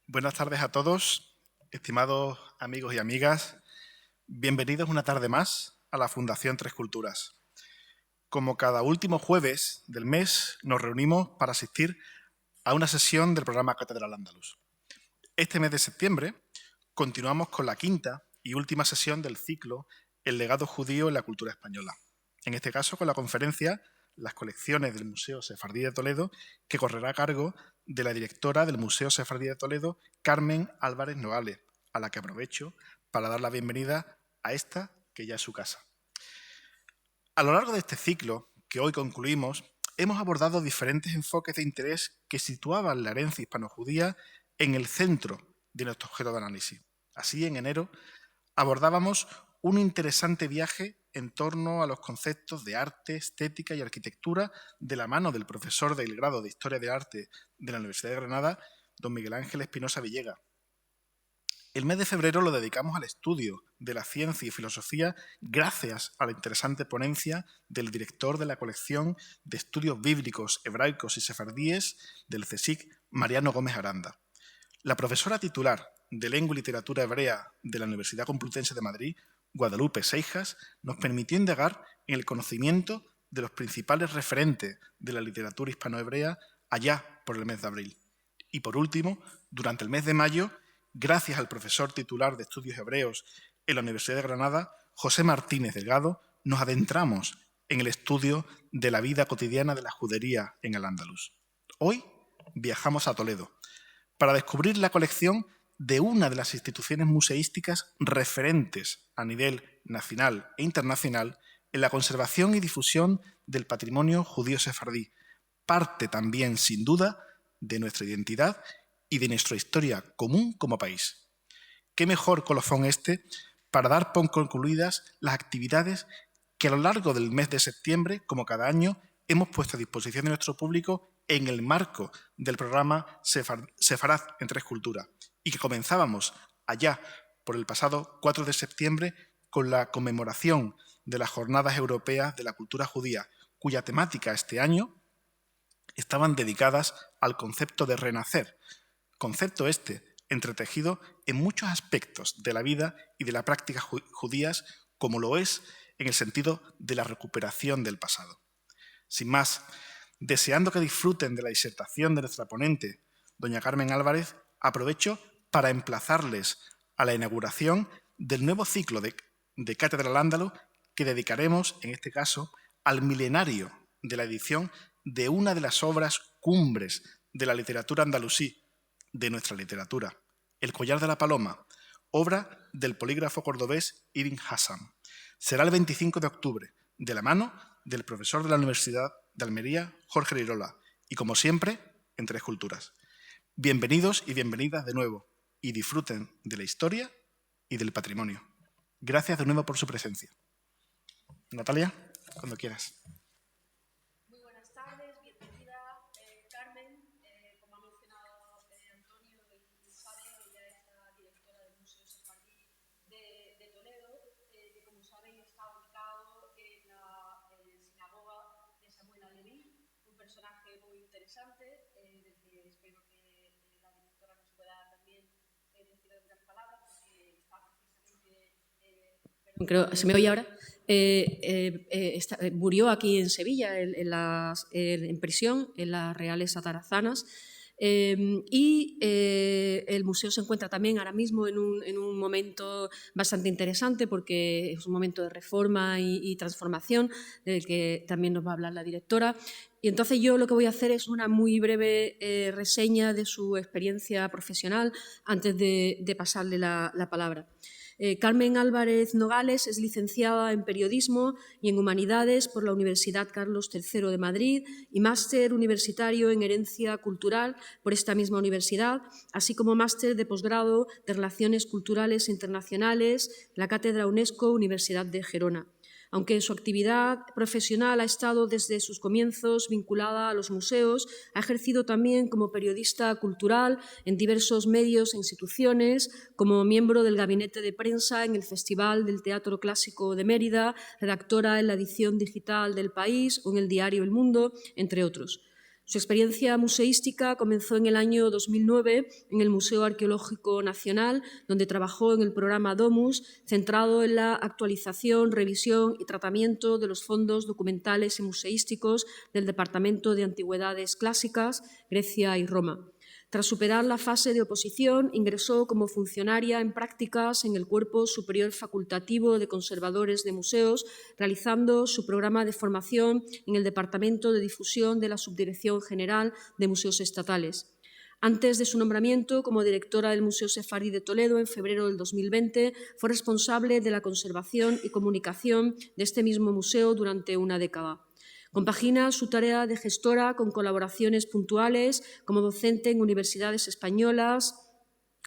Buenas tardes a todos, estimados amigos y amigas. Bienvenidos una tarde más a la Fundación Tres Culturas. Como cada último jueves del mes, nos reunimos para asistir a una sesión del programa Catedral Andaluz. Este mes de septiembre continuamos con la quinta y última sesión del ciclo El legado judío en la cultura española. En este caso, con la conferencia Las colecciones del Museo Sefardí de Toledo, que correrá a cargo de la directora del Museo Sefardí de Toledo, Carmen Álvarez Nogales, a la que aprovecho para dar la bienvenida a esta, que ya es su casa. A lo largo de este ciclo, que hoy concluimos, hemos abordado diferentes enfoques de interés que situaban la herencia hispano-judía en el centro de nuestro objeto de análisis. Así, en enero, abordábamos un interesante viaje en torno a los conceptos de arte, estética y arquitectura de la mano del profesor del grado de Historia de Arte de la Universidad de Granada, don Miguel Ángel Espinosa Villegas. El mes de febrero lo dedicamos al estudio de la ciencia y filosofía gracias a la interesante ponencia del director de la colección de estudios bíblicos, hebraicos y sefardíes del CSIC, Mariano Gómez Aranda. La profesora titular de Lengua y Literatura Hebrea de la Universidad Complutense de Madrid, Guadalupe Seijas, nos permitió indagar en el conocimiento de los principales referentes de la literatura hispano-hebrea allá por el mes de abril. Y por último, durante el mes de mayo, gracias al profesor titular de Estudios Hebreos en la Universidad de Granada, José Martínez Delgado, nos adentramos en el estudio de la vida cotidiana de la judería en Al-Ándalus. Hoy viajamos a Toledo para descubrir la colección de una de las instituciones museísticas referentes a nivel nacional e internacional en la conservación y difusión del patrimonio judío sefardí, parte también, sin duda, de nuestra identidad y de nuestra historia común como país. ¿Qué mejor colofón este para dar por concluidas las actividades que a lo largo del mes de septiembre, como cada año, hemos puesto a disposición de nuestro público en el marco del programa Sefarad en Tres Culturas y que comenzábamos allá por el pasado 4 de septiembre con la conmemoración de las Jornadas Europeas de la Cultura Judía, cuya temática este año estaban dedicadas al concepto de renacer, concepto este entretejido en muchos aspectos de la vida y de la práctica judías, como lo es en el sentido de la recuperación del pasado. Sin más, deseando que disfruten de la disertación de nuestra ponente, doña Carmen Álvarez, aprovecho para emplazarles a la inauguración del nuevo ciclo de Cátedra Al-Ándalus que dedicaremos, en este caso, al milenario de la edición de una de las obras cumbres de la literatura andalusí, de nuestra literatura, El collar de la paloma, obra del polígrafo cordobés Ibn Hassan. Será el 25 de octubre, de la mano del profesor de la Universidad de Almería, Jorge Lirola, y como siempre, en Tres Culturas. Bienvenidos y bienvenidas de nuevo, y disfruten de la historia y del patrimonio. Gracias de nuevo por su presencia. Natalia, cuando quieras. Muy buenas tardes, bienvenida Carmen. Como ha mencionado Antonio, sabe que ella es la directora del Museo Sefardí de Toledo, que como saben está ubicado en la sinagoga de Samuel Aleví, un personaje muy interesante, del que espero que la directora nos pueda también decir algunas palabras, porque está precisamente... Creo, ¿se me oye ahora? Murió aquí en Sevilla, en prisión, en las Reales Atarazanas, y el museo se encuentra también ahora mismo en un momento bastante interesante porque es un momento de reforma y transformación del que también nos va a hablar la directora. Y entonces yo lo que voy a hacer es una muy breve reseña de su experiencia profesional antes de pasarle la palabra. Carmen Álvarez Nogales es licenciada en Periodismo y en Humanidades por la Universidad Carlos III de Madrid y máster universitario en Herencia Cultural por esta misma universidad, así como máster de posgrado de Relaciones Culturales Internacionales, la Cátedra UNESCO, Universidad de Gerona. Aunque su actividad profesional ha estado desde sus comienzos vinculada a los museos, ha ejercido también como periodista cultural en diversos medios e instituciones, como miembro del gabinete de prensa en el Festival del Teatro Clásico de Mérida, redactora en la edición digital del País o en el diario El Mundo, entre otros. Su experiencia museística comenzó en el año 2009 en el Museo Arqueológico Nacional, donde trabajó en el programa Domus, centrado en la actualización, revisión y tratamiento de los fondos documentales y museísticos del Departamento de Antigüedades Clásicas, Grecia y Roma. Tras superar la fase de oposición, ingresó como funcionaria en prácticas en el Cuerpo Superior Facultativo de Conservadores de Museos, realizando su programa de formación en el Departamento de Difusión de la Subdirección General de Museos Estatales. Antes de su nombramiento como directora del Museo Sefardí de Toledo en febrero del 2020, fue responsable de la conservación y comunicación de este mismo museo durante una década. Compagina su tarea de gestora con colaboraciones puntuales como docente en universidades españolas,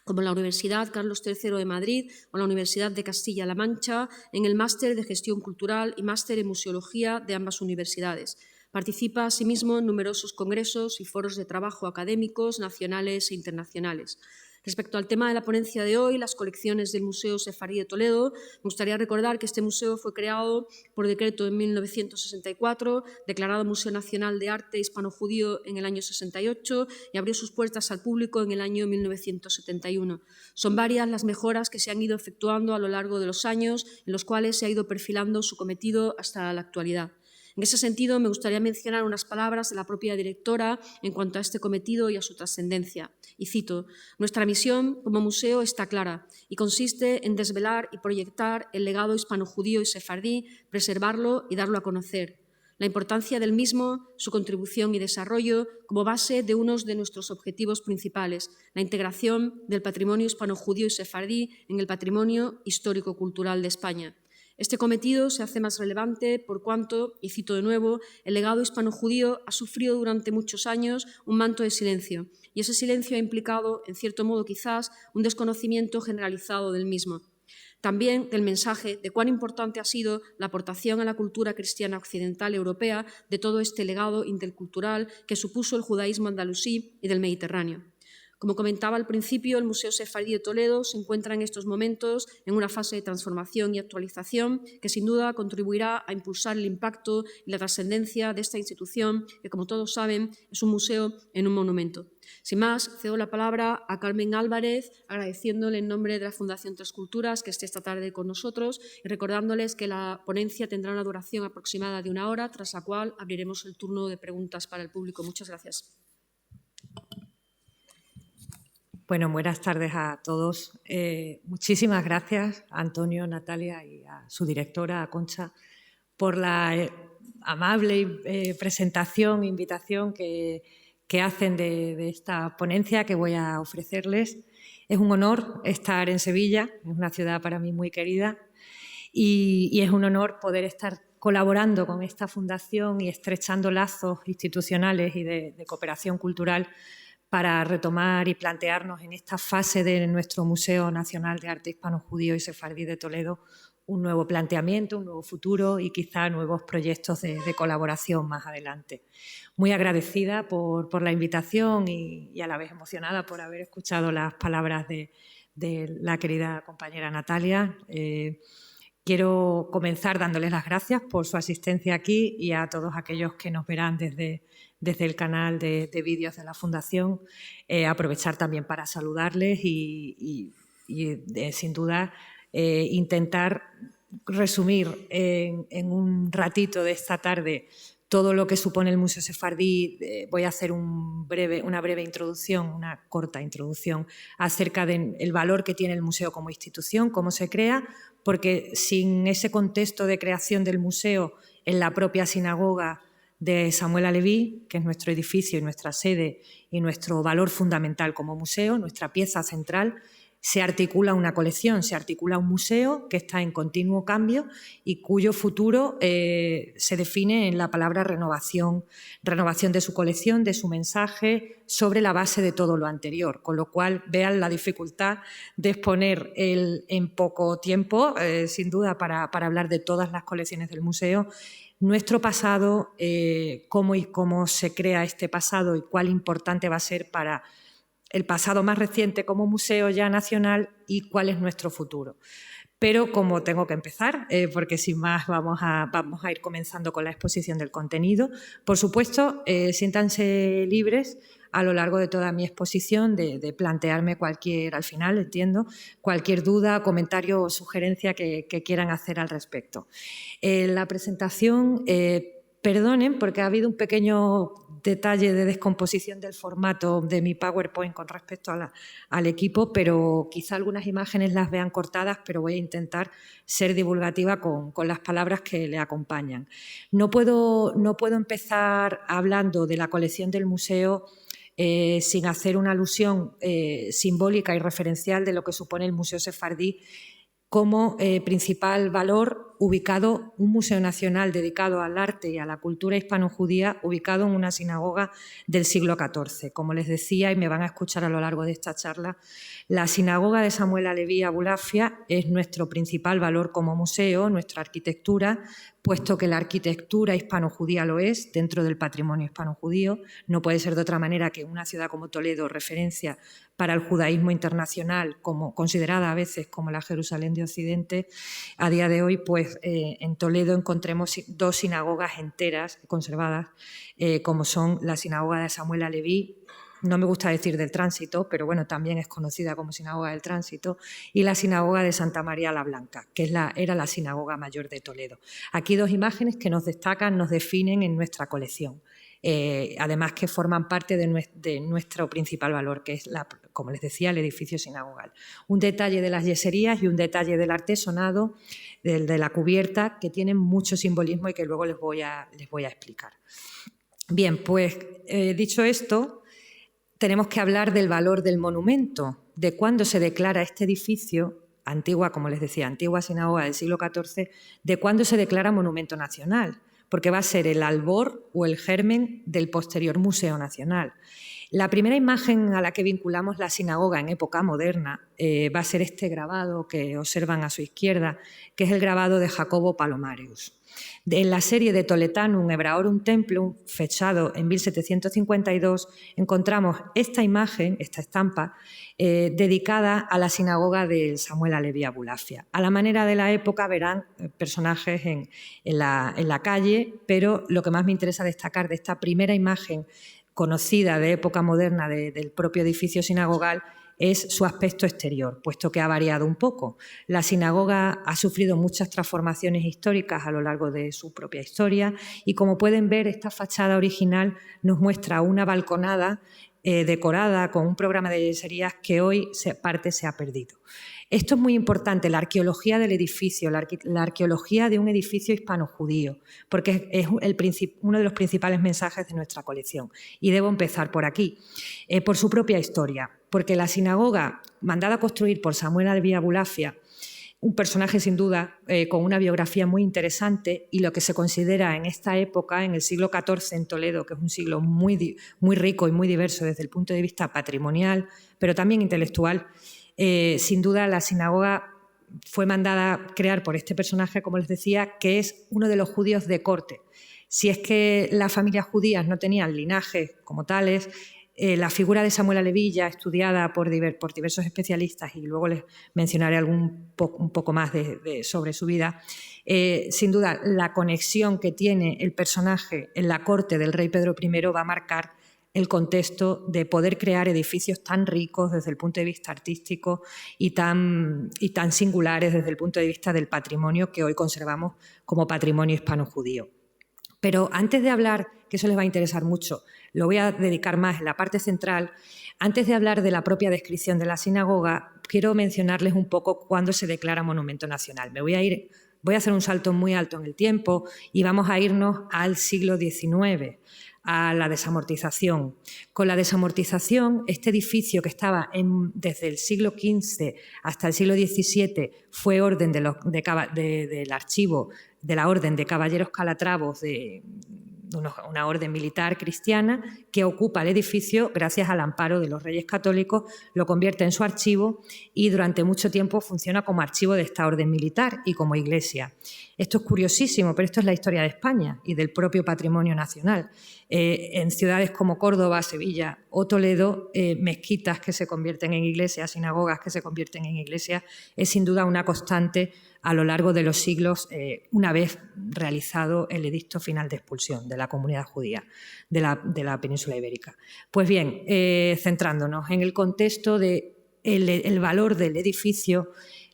como la Universidad Carlos III de Madrid o la Universidad de Castilla-La Mancha, en el Máster de Gestión Cultural y Máster en Museología de ambas universidades. Participa asimismo en numerosos congresos y foros de trabajo académicos nacionales e internacionales. Respecto al tema de la ponencia de hoy, las colecciones del Museo Sefardí de Toledo, me gustaría recordar que este museo fue creado por decreto en 1964, declarado Museo Nacional de Arte Hispano-Judío en el año 68 y abrió sus puertas al público en el año 1971. Son varias las mejoras que se han ido efectuando a lo largo de los años, en los cuales se ha ido perfilando su cometido hasta la actualidad. En ese sentido, me gustaría mencionar unas palabras de la propia directora en cuanto a este cometido y a su trascendencia. Y cito: «Nuestra misión como museo está clara y consiste en desvelar y proyectar el legado hispano-judío y sefardí, preservarlo y darlo a conocer. La importancia del mismo, su contribución y desarrollo como base de uno de nuestros objetivos principales, la integración del patrimonio hispano-judío y sefardí en el patrimonio histórico-cultural de España». Este cometido se hace más relevante por cuanto, y cito de nuevo, el legado hispano-judío ha sufrido durante muchos años un manto de silencio, y ese silencio ha implicado, en cierto modo quizás, un desconocimiento generalizado del mismo. También del mensaje de cuán importante ha sido la aportación a la cultura cristiana occidental europea de todo este legado intercultural que supuso el judaísmo andalusí y del Mediterráneo. Como comentaba al principio, el Museo Sefardí de Toledo se encuentra en estos momentos en una fase de transformación y actualización que sin duda contribuirá a impulsar el impacto y la trascendencia de esta institución que, como todos saben, es un museo en un monumento. Sin más, cedo la palabra a Carmen Álvarez, agradeciéndole en nombre de la Fundación Tres Culturas que esté esta tarde con nosotros y recordándoles que la ponencia tendrá una duración aproximada de 1 hora, tras la cual abriremos el turno de preguntas para el público. Muchas gracias. Bueno, buenas tardes a todos. Muchísimas gracias a Antonio, Natalia y a su directora, a Concha, por la amable presentación e invitación que hacen de esta ponencia que voy a ofrecerles. Es un honor estar en Sevilla, es una ciudad para mí muy querida y es un honor poder estar colaborando con esta fundación y estrechando lazos institucionales y de cooperación cultural para retomar y plantearnos en esta fase de nuestro Museo Nacional de Arte Hispano-Judío y Sefardí de Toledo un nuevo planteamiento, un nuevo futuro y quizá nuevos proyectos de colaboración más adelante. Muy agradecida por la invitación y a la vez emocionada por haber escuchado las palabras de la querida compañera Natalia. Quiero comenzar dándoles las gracias por su asistencia aquí y a todos aquellos que nos verán desde el canal de vídeos de la Fundación. Aprovechar también para saludarles y sin duda, intentar resumir en un ratito de esta tarde todo lo que supone el Museo Sefardí. Voy a hacer una breve introducción, una corta introducción acerca del valor que tiene el museo como institución, cómo se crea, porque sin ese contexto de creación del museo en la propia sinagoga de Samuel Aleví, que es nuestro edificio y nuestra sede y nuestro valor fundamental como museo, nuestra pieza central, se articula una colección, se articula un museo que está en continuo cambio y cuyo futuro se define en la palabra renovación, renovación de su colección, de su mensaje, sobre la base de todo lo anterior, con lo cual vean la dificultad de exponer en poco tiempo, sin duda, para hablar de todas las colecciones del museo, nuestro pasado, cómo se crea este pasado y cuál importante va a ser para el pasado más reciente como museo ya nacional y cuál es nuestro futuro. Pero como tengo que empezar, porque sin más vamos a ir comenzando con la exposición del contenido, por supuesto, siéntanse libres a lo largo de toda mi exposición de plantearme al final, entiendo, cualquier duda, comentario o sugerencia que quieran hacer al respecto. La presentación, perdonen porque ha habido un pequeño detalle de descomposición del formato de mi PowerPoint con respecto al equipo, pero quizá algunas imágenes las vean cortadas, pero voy a intentar ser divulgativa con las palabras que le acompañan. No puedo empezar hablando de la colección del museo sin hacer una alusión simbólica y referencial de lo que supone el Museo Sefardí como principal valor ubicado, un museo nacional dedicado al arte y a la cultura hispano-judía, ubicado en una sinagoga del siglo XIV. Como les decía, y me van a escuchar a lo largo de esta charla, la sinagoga de Samuel Aleví Abulafia es nuestro principal valor como museo, nuestra arquitectura, puesto que la arquitectura hispano-judía lo es dentro del patrimonio hispano-judío. No puede ser de otra manera que una ciudad como Toledo, referencia para el judaísmo internacional, considerada a veces como la Jerusalén de Occidente. A día de hoy, pues en Toledo encontremos 2 sinagogas enteras conservadas, como son la sinagoga de Samuel Aleví, no me gusta decir del Tránsito, pero bueno, también es conocida como Sinagoga del Tránsito, y la Sinagoga de Santa María la Blanca, que era la sinagoga mayor de Toledo. Aquí 2 imágenes que nos destacan, nos definen en nuestra colección. Además que forman parte de nuestro principal valor, que es, como les decía, el edificio sinagogal. Un detalle de las yeserías y un detalle del artesonado, de la cubierta, que tienen mucho simbolismo y que luego les voy a explicar. Bien, pues dicho esto, tenemos que hablar del valor del monumento, de cuándo se declara este edificio, antigua, como les decía, antigua sinagoga del siglo XIV, de cuándo se declara monumento nacional, porque va a ser el albor o el germen del posterior Museo Nacional. La primera imagen a la que vinculamos la sinagoga en época moderna va a ser este grabado que observan a su izquierda, que es el grabado de Jacobo Palomareus. En la serie de Toletanum Hebraorum Templum, fechado en 1752, encontramos esta imagen, esta estampa, dedicada a la sinagoga de Samuel Aleví Abulafia. A la manera de la época verán personajes en la calle, pero lo que más me interesa destacar de esta primera imagen conocida de época moderna del propio edificio sinagogal es su aspecto exterior, puesto que ha variado un poco. La sinagoga ha sufrido muchas transformaciones históricas a lo largo de su propia historia y, como pueden ver, esta fachada original nos muestra una balconada decorada con un programa de yeserías que hoy parte se ha perdido. Esto es muy importante, la arqueología del edificio, la arqueología de un edificio hispano-judío, porque es uno de los principales mensajes de nuestra colección. Y debo empezar por aquí, por su propia historia, porque la sinagoga, mandada a construir por Samuel Aleví Abulafia, un personaje sin duda con una biografía muy interesante y lo que se considera en esta época, en el siglo XIV en Toledo, que es un siglo muy rico y muy diverso desde el punto de vista patrimonial, pero también intelectual. Sin duda la sinagoga fue mandada a crear por este personaje, como les decía, que es uno de los judíos de corte. Si es que las familias judías no tenían linajes como tales, la figura de Samuel Aleví, ya estudiada por diversos especialistas, y luego les mencionaré un poco más sobre su vida, sin duda la conexión que tiene el personaje en la corte del rey Pedro I va a marcar el contexto de poder crear edificios tan ricos desde el punto de vista artístico y tan singulares desde el punto de vista del patrimonio que hoy conservamos como patrimonio hispano-judío. Pero antes de hablar, que eso les va a interesar mucho, lo voy a dedicar más en la parte central, antes de hablar de la propia descripción de la sinagoga, quiero mencionarles un poco cuándo se declara monumento nacional. Voy a hacer un salto muy alto en el tiempo y vamos a irnos al siglo XIX, a la desamortización. Con la desamortización, este edificio que estaba desde el siglo XV hasta el siglo XVII fue orden del archivo de la Orden de Caballeros Calatravos, de una orden militar cristiana que ocupa el edificio gracias al amparo de los Reyes Católicos, lo convierte en su archivo y durante mucho tiempo funciona como archivo de esta orden militar y como iglesia. Esto es curiosísimo, pero esto es la historia de España y del propio patrimonio nacional. En ciudades como Córdoba, Sevilla o Toledo, mezquitas que se convierten en iglesias, sinagogas que se convierten en iglesias, es sin duda una constante a lo largo de los siglos, una vez realizado el edicto final de expulsión de la comunidad judía de la península ibérica. Pues bien, centrándonos en el contexto del valor del edificio,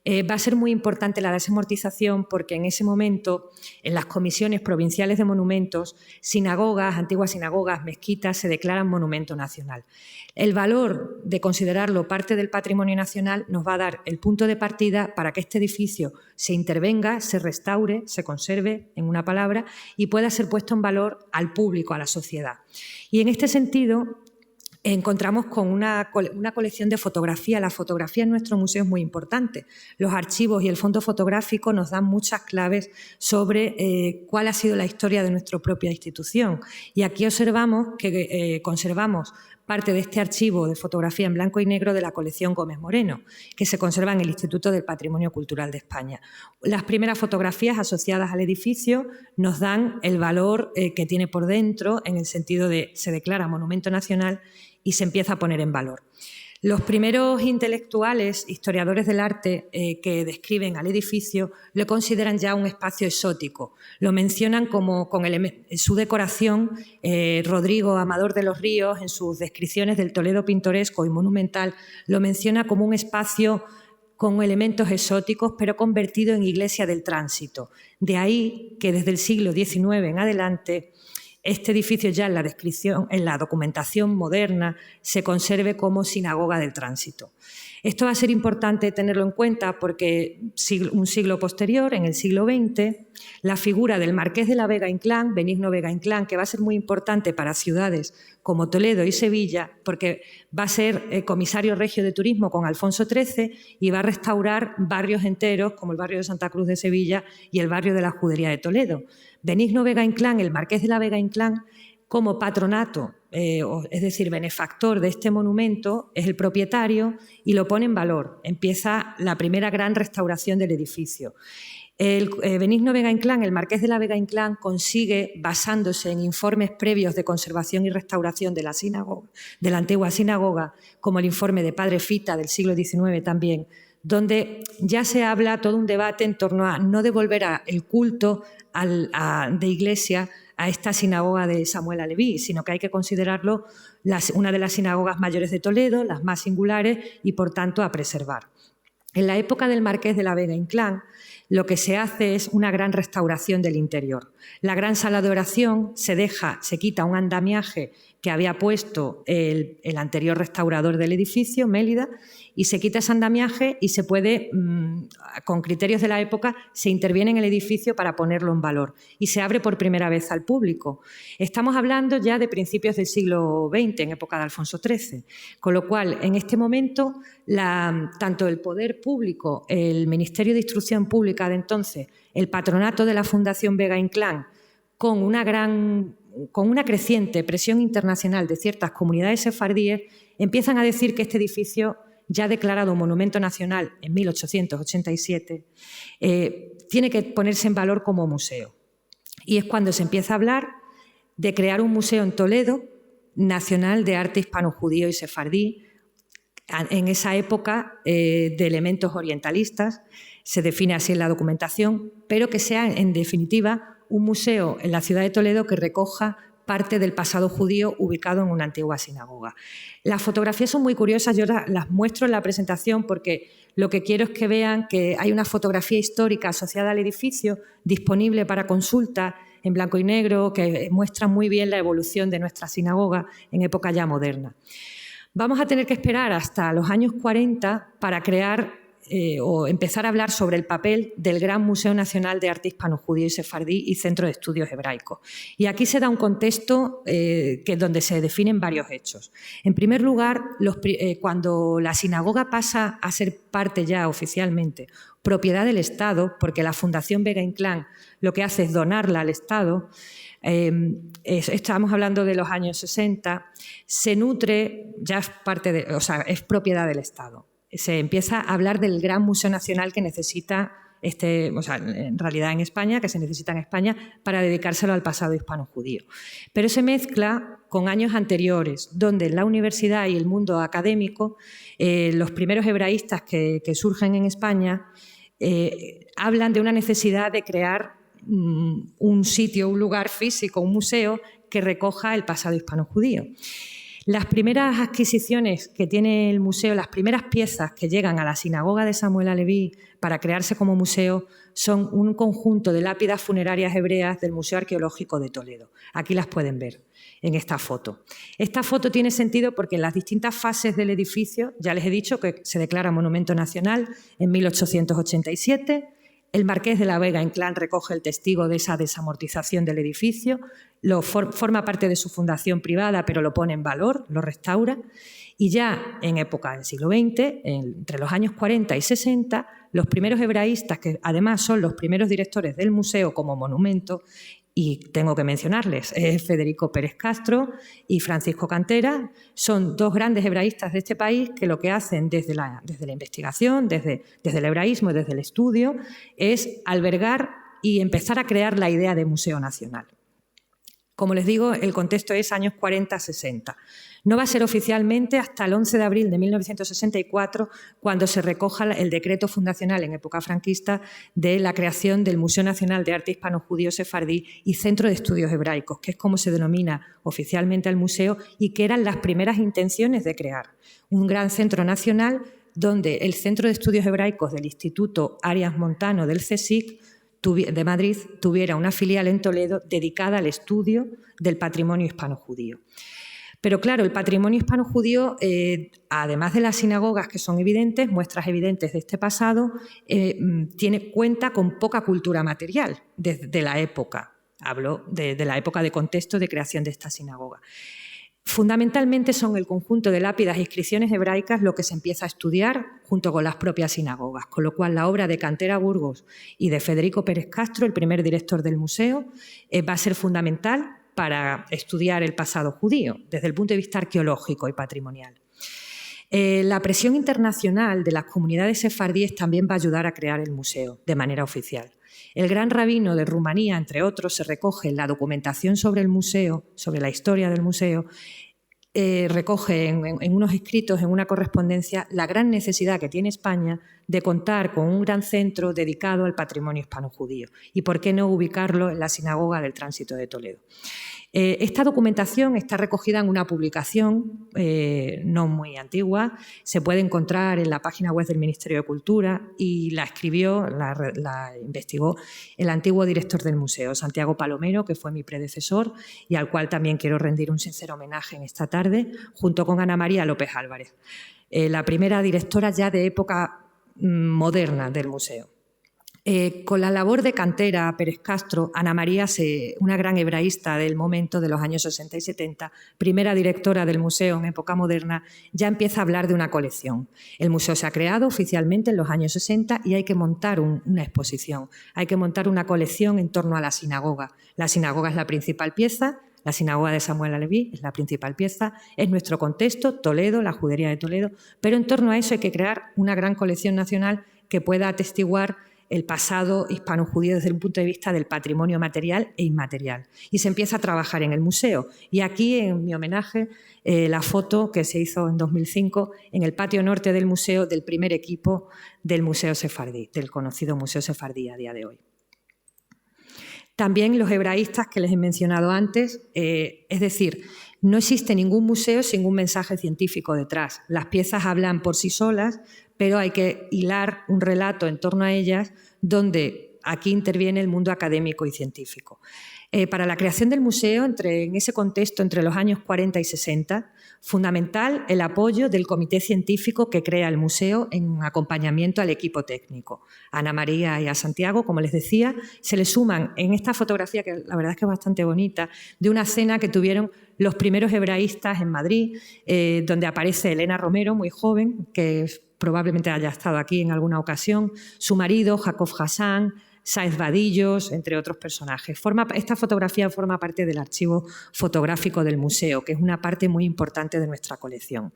va a ser muy importante la desamortización porque en ese momento, en las comisiones provinciales de monumentos, sinagogas, antiguas sinagogas, mezquitas, se declaran monumento nacional. El valor de considerarlo parte del patrimonio nacional nos va a dar el punto de partida para que este edificio se intervenga, se restaure, se conserve, en una palabra, y pueda ser puesto en valor al público, a la sociedad. Y en este sentido, encontramos con una colección de fotografía. La fotografía en nuestro museo es muy importante. Los archivos y el fondo fotográfico nos dan muchas claves sobre cuál ha sido la historia de nuestra propia institución. Y aquí observamos que conservamos parte de este archivo de fotografía en blanco y negro de la colección Gómez Moreno, que se conserva en el Instituto del Patrimonio Cultural de España. Las primeras fotografías asociadas al edificio nos dan el valor que tiene por dentro, en el sentido de se declara monumento nacional y se empieza a poner en valor. Los primeros intelectuales, historiadores del arte que describen al edificio lo consideran ya un espacio exótico. Lo mencionan como con su decoración. Rodrigo Amador de los Ríos, en sus descripciones del Toledo pintoresco y monumental, lo menciona como un espacio con elementos exóticos, pero convertido en iglesia del tránsito. De ahí que desde el siglo XIX en adelante, este edificio ya en la descripción, en la documentación moderna, se conserve como sinagoga del tránsito. Esto va a ser importante tenerlo en cuenta porque un siglo posterior, en el siglo XX, la figura del Marqués de la Vega Inclán, Benigno Vega Inclán, que va a ser muy importante para ciudades como Toledo y Sevilla, porque va a ser comisario regio de turismo con Alfonso XIII y va a restaurar barrios enteros como el barrio de Santa Cruz de Sevilla y el barrio de la Judería de Toledo. Benigno Vega Inclán, el Marqués de la Vega Inclán, como patronato, es decir, benefactor de este monumento, es el propietario y lo pone en valor. Empieza la primera gran restauración del edificio. El Benigno Vega Inclán, el Marqués de la Vega Inclán, consigue, basándose en informes previos de conservación y restauración de la sinagoga, de la antigua sinagoga, como el informe de Padre Fita del siglo XIX también, donde ya se habla todo un debate en torno a no devolver el culto de iglesia a esta sinagoga de Samuel Aleví, sino que hay que considerarlo una de las sinagogas mayores de Toledo, las más singulares y, por tanto, a preservar. En la época del Marqués de la Vega Inclán, lo que se hace es una gran restauración del interior. La gran sala de oración se quita un andamiaje que había puesto el anterior restaurador del edificio, Mélida, y se quita ese andamiaje y se puede, con criterios de la época, se interviene en el edificio para ponerlo en valor y se abre por primera vez al público. Estamos hablando ya de principios del siglo XX, en época de Alfonso XIII, con lo cual, en este momento, tanto el poder público, el Ministerio de Instrucción Pública de entonces, el patronato de la Fundación Vega Inclán, con una creciente presión internacional de ciertas comunidades sefardíes, empiezan a decir que este edificio, ya declarado Monumento Nacional en 1887, tiene que ponerse en valor como museo. Y es cuando se empieza a hablar de crear un museo en Toledo, nacional de arte hispano-judío y sefardí, en esa época de elementos orientalistas, se define así en la documentación, pero que sea, en definitiva, un museo en la ciudad de Toledo que recoja parte del pasado judío ubicado en una antigua sinagoga. Las fotografías son muy curiosas, yo las muestro en la presentación porque lo que quiero es que vean que hay una fotografía histórica asociada al edificio disponible para consulta en blanco y negro que muestra muy bien la evolución de nuestra sinagoga en época ya moderna. Vamos a tener que esperar hasta los años 40 para crear o empezar a hablar sobre el papel del Gran Museo Nacional de Arte Hispano-Judío y Sefardí y Centro de Estudios Hebraicos. Y aquí se da un contexto donde se definen varios hechos. En primer lugar, cuando la sinagoga pasa a ser parte ya oficialmente propiedad del Estado, porque la Fundación Vega Inclán lo que hace es donarla al Estado, estamos hablando de los años 60, se nutre, ya es propiedad del Estado. Se empieza a hablar del Gran Museo Nacional que necesita, en realidad en España, que se necesita en España para dedicárselo al pasado hispano-judío. Pero se mezcla con años anteriores, donde en la universidad y el mundo académico, los primeros hebraístas que surgen en España hablan de una necesidad de crear un sitio, un lugar físico, un museo que recoja el pasado hispano-judío. Las primeras adquisiciones que tiene el museo, las primeras piezas que llegan a la sinagoga de Samuel Aleví para crearse como museo son un conjunto de lápidas funerarias hebreas del Museo Arqueológico de Toledo. Aquí las pueden ver en esta foto. Esta foto tiene sentido porque en las distintas fases del edificio, ya les he dicho que se declara Monumento Nacional en 1887, el marqués de la Vega Inclán recoge el testigo de esa desamortización del edificio, forma parte de su fundación privada, pero lo pone en valor, lo restaura, y ya en época del siglo XX, entre los años 40 y 60, los primeros hebraístas, que además son los primeros directores del museo como monumento, y tengo que mencionarles, Federico Pérez Castro y Francisco Cantera, son dos grandes hebraístas de este país que lo que hacen desde la investigación, desde el hebraísmo y desde el estudio, es albergar y empezar a crear la idea de Museo Nacional. Como les digo, el contexto es años 40-60. No va a ser oficialmente hasta el 11 de abril de 1964 cuando se recoja el decreto fundacional en época franquista de la creación del Museo Nacional de Arte Hispano-Judío Sefardí y Centro de Estudios Hebraicos, que es como se denomina oficialmente al museo y que eran las primeras intenciones de crear un gran centro nacional donde el Centro de Estudios Hebraicos del Instituto Arias Montano del CSIC de Madrid tuviera una filial en Toledo dedicada al estudio del patrimonio hispano-judío. Pero claro, el patrimonio hispano-judío, además de las sinagogas que son evidentes, muestras evidentes de este pasado, cuenta con poca cultura material desde la época. Hablo de la época de contexto de creación de esta sinagoga. Fundamentalmente son el conjunto de lápidas e inscripciones hebraicas lo que se empieza a estudiar junto con las propias sinagogas, con lo cual la obra de Cantera Burgos y de Federico Pérez Castro, el primer director del museo, va a ser fundamental para estudiar el pasado judío desde el punto de vista arqueológico y patrimonial. La presión internacional de las comunidades sefardíes también va a ayudar a crear el museo de manera oficial. El gran rabino de Rumanía, entre otros, se recoge en la documentación sobre el museo, sobre la historia del museo, recoge en unos escritos, en una correspondencia, la gran necesidad que tiene España de contar con un gran centro dedicado al patrimonio hispano-judío y por qué no ubicarlo en la Sinagoga del Tránsito de Toledo. Esta documentación está recogida en una publicación no muy antigua, se puede encontrar en la página web del Ministerio de Cultura y la escribió, la investigó el antiguo director del museo, Santiago Palomero, que fue mi predecesor y al cual también quiero rendir un sincero homenaje en esta tarde, junto con Ana María López Álvarez, la primera directora ya de época moderna del museo. Con la labor de Cantera Pérez Castro, Ana María, una gran hebraísta del momento de los años 60 y 70, primera directora del museo en época moderna, ya empieza a hablar de una colección. El museo se ha creado oficialmente en los años 60 y hay que montar una exposición, hay que montar una colección en torno a la sinagoga. La sinagoga es la principal pieza, la sinagoga de Samuel Aleví es la principal pieza, es nuestro contexto, Toledo, la judería de Toledo, pero en torno a eso hay que crear una gran colección nacional que pueda atestiguar el pasado hispano-judío desde el punto de vista del patrimonio material e inmaterial. Y se empieza a trabajar en el museo. Y aquí, en mi homenaje, la foto que se hizo en 2005 en el patio norte del museo del primer equipo del Museo Sefardí, del conocido Museo Sefardí a día de hoy. También los hebraístas que les he mencionado antes, es decir, no existe ningún museo sin un mensaje científico detrás. Las piezas hablan por sí solas, pero hay que hilar un relato en torno a ellas donde aquí interviene el mundo académico y científico. Para la creación del museo, en ese contexto entre los años 40 y 60, fundamental el apoyo del comité científico que crea el museo en acompañamiento al equipo técnico. A Ana María y a Santiago, como les decía, se le suman en esta fotografía, que la verdad es que es bastante bonita, de una cena que tuvieron los primeros hebraístas en Madrid, donde aparece Elena Romero, muy joven, que probablemente haya estado aquí en alguna ocasión, su marido, Jacob Hassan, Sáez Vadillos, entre otros personajes. Esta fotografía forma parte del archivo fotográfico del museo, que es una parte muy importante de nuestra colección.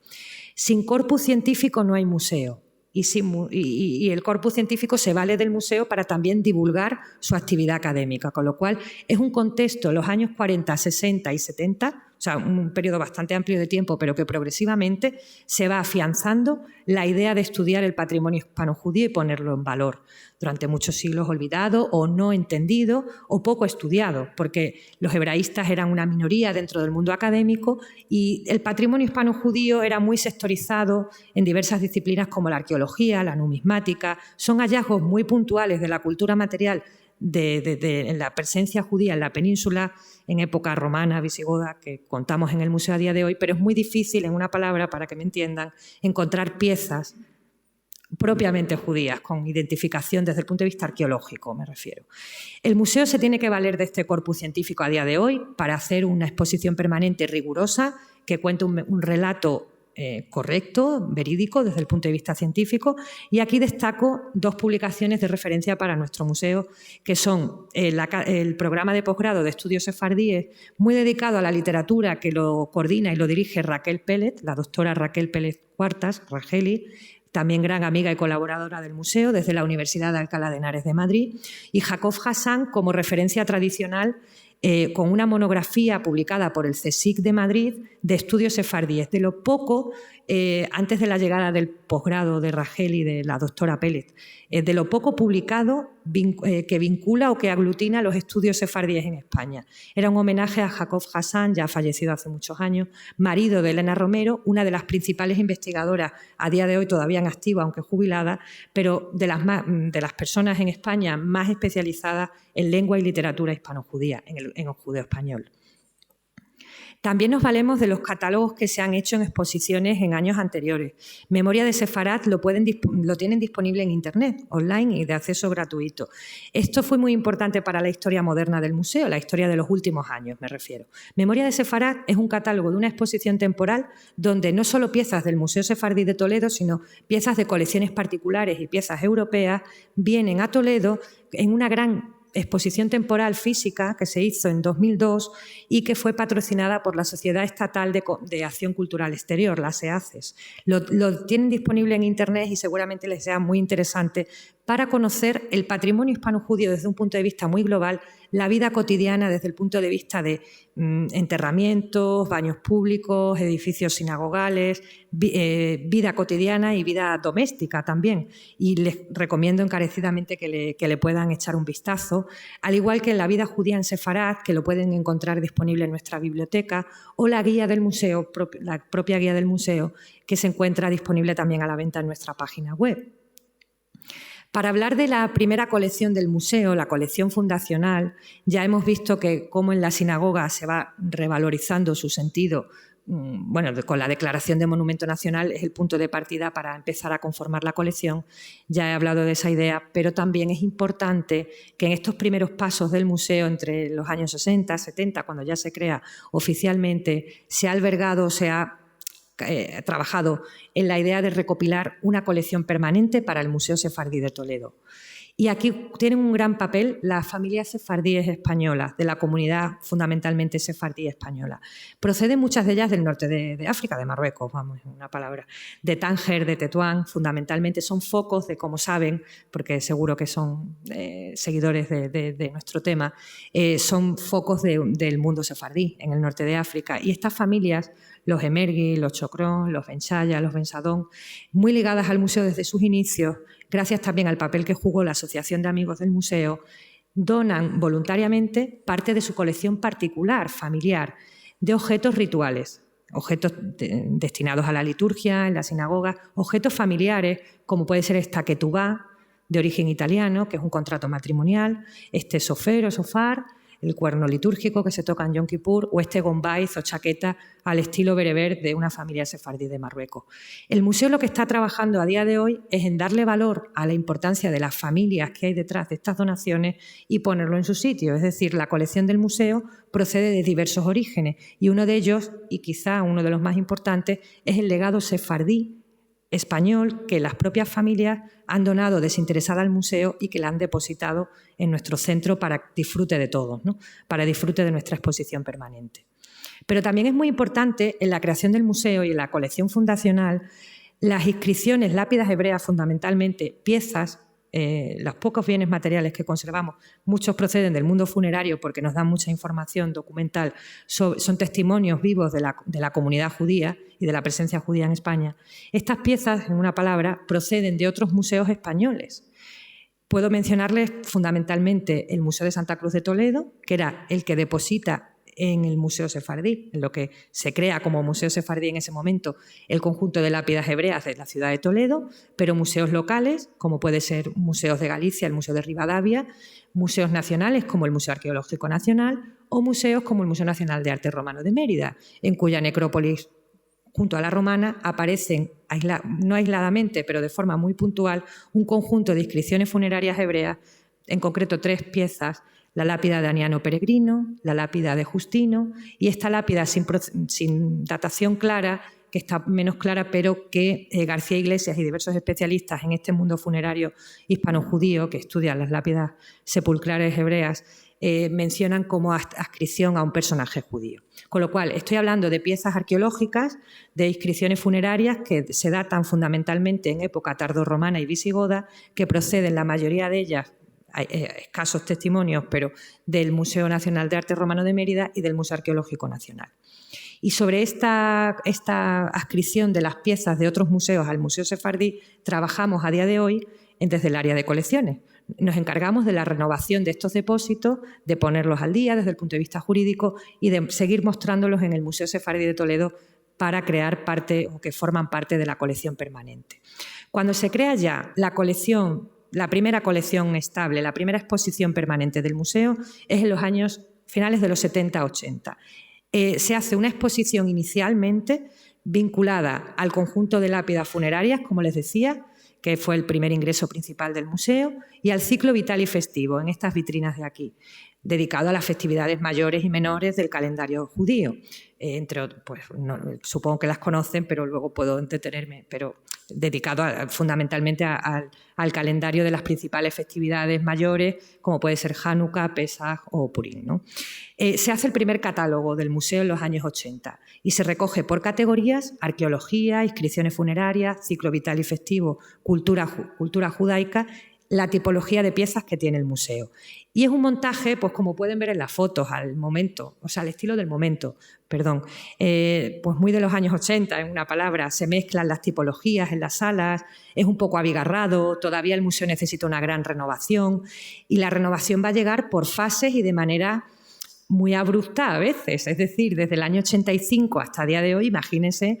Sin corpus científico no hay museo. Y el corpus científico se vale del museo para también divulgar su actividad académica, con lo cual es un contexto, los años 40, 60 y 70, o sea, un periodo bastante amplio de tiempo, pero que progresivamente se va afianzando la idea de estudiar el patrimonio hispano-judío y ponerlo en valor. Durante muchos siglos olvidado o no entendido o poco estudiado, porque los hebraístas eran una minoría dentro del mundo académico y el patrimonio hispano-judío era muy sectorizado en diversas disciplinas como la arqueología, la numismática. Son hallazgos muy puntuales de la cultura material en la presencia judía en la península en época romana, visigoda, que contamos en el museo a día de hoy, pero es muy difícil, en una palabra, para que me entiendan, encontrar piezas propiamente judías, con identificación desde el punto de vista arqueológico, me refiero. El museo se tiene que valer de este corpus científico a día de hoy para hacer una exposición permanente rigurosa que cuente un relato correcto, verídico, desde el punto de vista científico. Y aquí destaco dos publicaciones de referencia para nuestro museo, que son el programa de posgrado de estudios sefardíes, muy dedicado a la literatura, que lo coordina y lo dirige Raquel Pellet, la doctora Raquel Pellet Cuartas, Rageli, también gran amiga y colaboradora del museo desde la Universidad de Alcalá de Henares de Madrid, y Jacob Hassan como referencia tradicional con una monografía publicada por el CSIC de Madrid de estudios sefardíes. De lo poco, antes de la llegada del posgrado de Ragel y de la doctora Pellet, de lo poco publicado que vincula o que aglutina los estudios sefardíes en España. Era un homenaje a Jacob Hassan, ya fallecido hace muchos años, marido de Elena Romero, una de las principales investigadoras a día de hoy todavía en activo, aunque jubilada, pero de las personas en España más especializadas en lengua y literatura hispano-judía, en el judeo español. También nos valemos de los catálogos que se han hecho en exposiciones en años anteriores. Memoria de Sefarat lo tienen disponible en Internet, online y de acceso gratuito. Esto fue muy importante para la historia moderna del museo, la historia de los últimos años, me refiero. Memoria de Sefarat es un catálogo de una exposición temporal donde no solo piezas del Museo Sefardí de Toledo, sino piezas de colecciones particulares y piezas europeas vienen a Toledo en una gran exposición temporal física que se hizo en 2002 y que fue patrocinada por la Sociedad Estatal de Acción Cultural Exterior, la SEACES. Lo tienen disponible en Internet y seguramente les sea muy interesante para conocer el patrimonio hispano-judío desde un punto de vista muy global, la vida cotidiana desde el punto de vista de enterramientos, baños públicos, edificios sinagogales, vida cotidiana y vida doméstica también. Y les recomiendo encarecidamente que le puedan echar un vistazo, al igual que en la vida judía en Sefarat, que lo pueden encontrar disponible en nuestra biblioteca, o la guía del museo, la propia guía del museo, que se encuentra disponible también a la venta en nuestra página web. Para hablar de la primera colección del museo, la colección fundacional, ya hemos visto que como en la sinagoga se va revalorizando su sentido, bueno, con la declaración de Monumento Nacional es el punto de partida para empezar a conformar la colección. Ya he hablado de esa idea, pero también es importante que en estos primeros pasos del museo, entre los años 60, 70, cuando ya se crea oficialmente, se ha albergado, se ha trabajado en la idea de recopilar una colección permanente para el Museo Sefardí de Toledo. Y aquí tienen un gran papel las familias sefardíes españolas, de la comunidad fundamentalmente sefardí española. Proceden muchas de ellas del norte de África, de Marruecos, vamos, en una palabra, de Tánger, de Tetuán, fundamentalmente son focos de, como saben, porque seguro que son seguidores de nuestro tema, son focos del mundo sefardí en el norte de África. Y estas familias, los Emergui, los Chocrón, los Benchaya, los Bensadón, muy ligadas al museo desde sus inicios, gracias también al papel que jugó la Asociación de Amigos del Museo, donan voluntariamente parte de su colección particular, familiar, de objetos rituales, objetos destinados a la liturgia, en la sinagoga, objetos familiares, como puede ser esta ketubá, de origen italiano, que es un contrato matrimonial, este sofer o sofar, el cuerno litúrgico que se toca en Yom Kippur o este gombaiz o chaqueta al estilo bereber de una familia sefardí de Marruecos. El museo lo que está trabajando a día de hoy es en darle valor a la importancia de las familias que hay detrás de estas donaciones y ponerlo en su sitio. Es decir, la colección del museo procede de diversos orígenes y uno de ellos, y quizá uno de los más importantes, es el legado sefardí español que las propias familias han donado desinteresada al museo y que la han depositado en nuestro centro para disfrute de todos, ¿no? Para disfrute de nuestra exposición permanente. Pero también es muy importante en la creación del museo y en la colección fundacional las inscripciones, lápidas hebreas fundamentalmente, piezas, los pocos bienes materiales que conservamos, muchos proceden del mundo funerario porque nos dan mucha información documental, son testimonios vivos de la comunidad judía y de la presencia judía en España. Estas piezas, en una palabra, proceden de otros museos españoles. Puedo mencionarles fundamentalmente el Museo de Santa Cruz de Toledo, que era el que deposita en el Museo Sefardí, en lo que se crea como Museo Sefardí en ese momento, el conjunto de lápidas hebreas de la ciudad de Toledo, pero museos locales, como puede ser museos de Galicia, el Museo de Rivadavia, museos nacionales como el Museo Arqueológico Nacional o museos como el Museo Nacional de Arte Romano de Mérida, en cuya necrópolis, junto a la romana, aparecen, no aisladamente, pero de forma muy puntual, un conjunto de inscripciones funerarias hebreas, en concreto 3 piezas, la lápida de Aniano Peregrino, la lápida de Justino y esta lápida sin datación clara, que está menos clara, pero que García Iglesias y diversos especialistas en este mundo funerario hispano-judío que estudian las lápidas sepulcrales hebreas mencionan como adscripción a un personaje judío. Con lo cual, estoy hablando de piezas arqueológicas, de inscripciones funerarias que se datan fundamentalmente en época tardorromana y visigoda, que proceden la mayoría de ellas, hay escasos testimonios, pero del Museo Nacional de Arte Romano de Mérida y del Museo Arqueológico Nacional. Y sobre esta adscripción de las piezas de otros museos al Museo Sefardí trabajamos a día de hoy desde el área de colecciones. Nos encargamos de la renovación de estos depósitos, de ponerlos al día desde el punto de vista jurídico y de seguir mostrándolos en el Museo Sefardí de Toledo para crear parte o que forman parte de la colección permanente. Cuando se crea ya la colección, la primera colección estable, la primera exposición permanente del museo es en los años finales de los 70-80. Se hace una exposición inicialmente vinculada al conjunto de lápidas funerarias, como les decía, que fue el primer ingreso principal del museo, y al ciclo vital y festivo, en estas vitrinas de aquí, dedicado a las festividades mayores y menores del calendario judío. Entre otros, pues, supongo que las conocen, pero luego puedo entretenerme, pero dedicado fundamentalmente al calendario de las principales festividades mayores, como puede ser Hanukkah, Pesaj o Purim, ¿no? Se hace el primer catálogo del museo en los años 80 y se recoge por categorías: arqueología, inscripciones funerarias, ciclo vital y festivo, cultura judaica, la tipología de piezas que tiene el museo. Y es un montaje, pues como pueden ver en las fotos, al estilo del momento, pues muy de los años 80, en una palabra. Se mezclan las tipologías en las salas, es un poco abigarrado, todavía el museo necesita una gran renovación y la renovación va a llegar por fases y de manera muy abrupta a veces, es decir, desde el año 85 hasta el día de hoy, imagínense,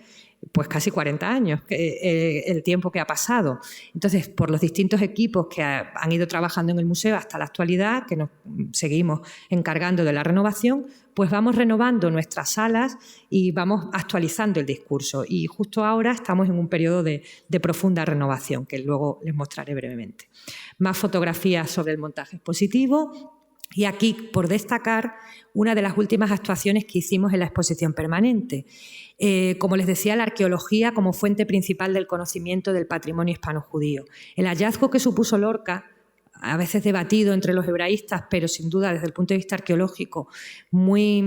pues casi 40 años, el tiempo que ha pasado. Entonces, por los distintos equipos que han ido trabajando en el museo hasta la actualidad, que nos seguimos encargando de la renovación, pues vamos renovando nuestras salas y vamos actualizando el discurso. Y justo ahora estamos en un periodo de profunda renovación, que luego les mostraré brevemente. Más fotografías sobre el montaje expositivo. Y aquí, por destacar, una de las últimas actuaciones que hicimos en la exposición permanente. Como les decía, la arqueología como fuente principal del conocimiento del patrimonio hispano-judío. El hallazgo que supuso Lorca, a veces debatido entre los hebraístas, pero sin duda desde el punto de vista arqueológico, muy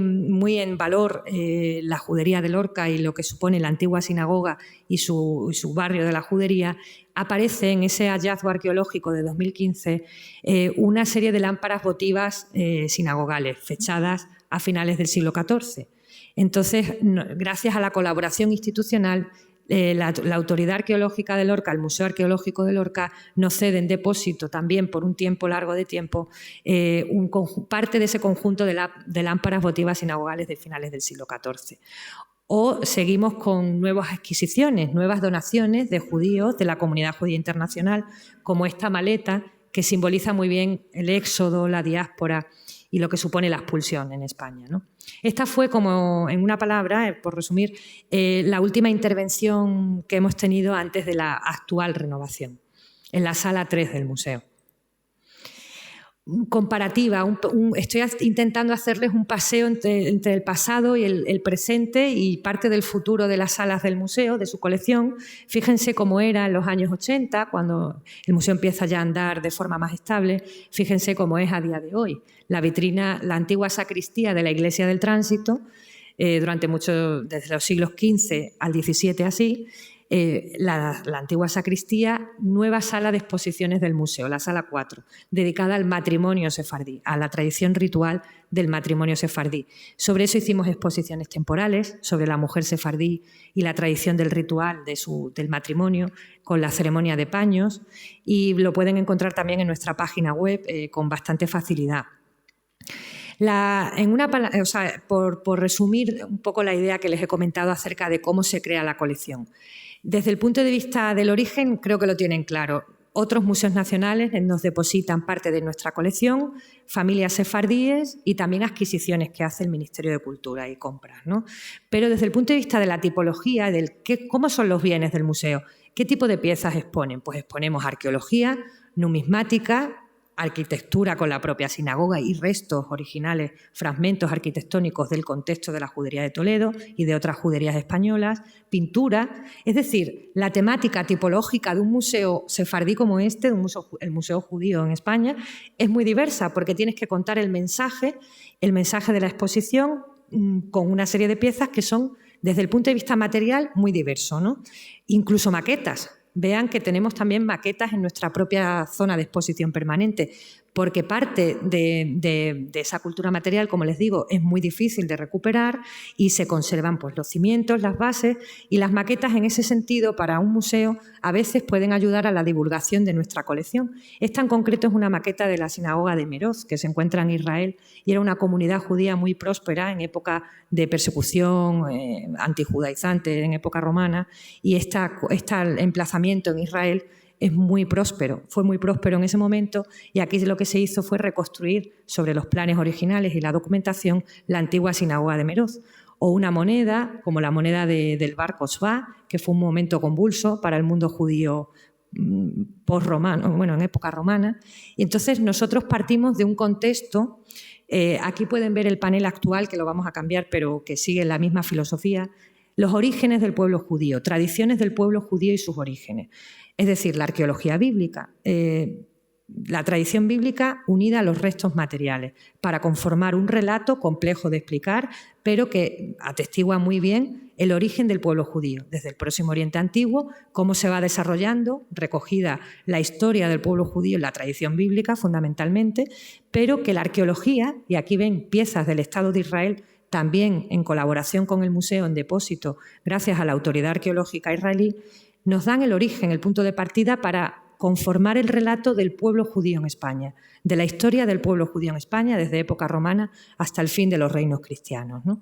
en valor la judería de Lorca y lo que supone la antigua sinagoga y su barrio de la judería, aparece en ese hallazgo arqueológico de 2015 una serie de lámparas votivas sinagogales, fechadas a finales del siglo XIV. Entonces, gracias a la colaboración institucional, la Autoridad Arqueológica de Lorca, el Museo Arqueológico de Lorca, nos cede en depósito también por un tiempo largo de tiempo parte de ese conjunto de lámparas votivas sinagogales de finales del siglo XIV. O seguimos con nuevas adquisiciones, nuevas donaciones de judíos de la comunidad judía internacional, como esta maleta que simboliza muy bien el éxodo, la diáspora y lo que supone la expulsión en España, ¿no? Esta fue, como en una palabra, por resumir, la última intervención que hemos tenido antes de la actual renovación, en la sala 3 del museo. Comparativa, estoy intentando hacerles un paseo entre el pasado y el presente y parte del futuro de las salas del museo, de su colección. Fíjense cómo era en los años 80, cuando el museo empieza ya a andar de forma más estable. Fíjense cómo es a día de hoy. La vitrina, la antigua sacristía de la Iglesia del Tránsito, durante desde los siglos XV al XVII así, la antigua sacristía, nueva sala de exposiciones del museo, la sala 4, dedicada al matrimonio sefardí, a la tradición ritual del matrimonio sefardí. Sobre eso hicimos exposiciones temporales, sobre la mujer sefardí y la tradición del ritual del matrimonio, con la ceremonia de paños, y lo pueden encontrar también en nuestra página web con bastante facilidad. Por resumir un poco la idea que les he comentado acerca de cómo se crea la colección. Desde el punto de vista del origen, creo que lo tienen claro. Otros museos nacionales nos depositan parte de nuestra colección, familias sefardíes y también adquisiciones que hace el Ministerio de Cultura y compras, ¿no? Pero desde el punto de vista de la tipología, ¿cómo son los bienes del museo? ¿Qué tipo de piezas exponen? Pues exponemos arqueología, numismática, arquitectura con la propia sinagoga y restos originales, fragmentos arquitectónicos del contexto de la judería de Toledo y de otras juderías españolas, pintura, es decir, la temática tipológica de un museo sefardí como este, el Museo Judío en España, es muy diversa porque tienes que contar el mensaje de la exposición con una serie de piezas que son, desde el punto de vista material, muy diverso, ¿no? Incluso maquetas. Vean que tenemos también maquetas en nuestra propia zona de exposición permanente, porque parte de esa cultura material, como les digo, es muy difícil de recuperar y se conservan pues, los cimientos, las bases, y las maquetas en ese sentido para un museo a veces pueden ayudar a la divulgación de nuestra colección. Esta en concreto es una maqueta de la sinagoga de Meroz, que se encuentra en Israel y era una comunidad judía muy próspera en época de persecución antijudaizante, en época romana, y este emplazamiento en Israel es muy próspero, fue muy próspero en ese momento, y aquí lo que se hizo fue reconstruir sobre los planes originales y la documentación la antigua sinagoga de Meroz, o una moneda como la moneda del Bar Kokhba, que fue un momento convulso para el mundo judío post-romano, bueno, en época romana. Y entonces nosotros partimos de un contexto, aquí pueden ver el panel actual, que lo vamos a cambiar, pero que sigue la misma filosofía, los orígenes del pueblo judío, tradiciones del pueblo judío y sus orígenes. Es decir, la arqueología bíblica, la tradición bíblica unida a los restos materiales para conformar un relato complejo de explicar, pero que atestigua muy bien el origen del pueblo judío, desde el Próximo Oriente Antiguo, cómo se va desarrollando, recogida la historia del pueblo judío en la tradición bíblica fundamentalmente, pero que la arqueología, y aquí ven piezas del Estado de Israel, también en colaboración con el museo en depósito, gracias a la autoridad arqueológica israelí, nos dan el origen, el punto de partida para conformar el relato del pueblo judío en España, de la historia del pueblo judío en España desde época romana hasta el fin de los reinos cristianos, ¿no?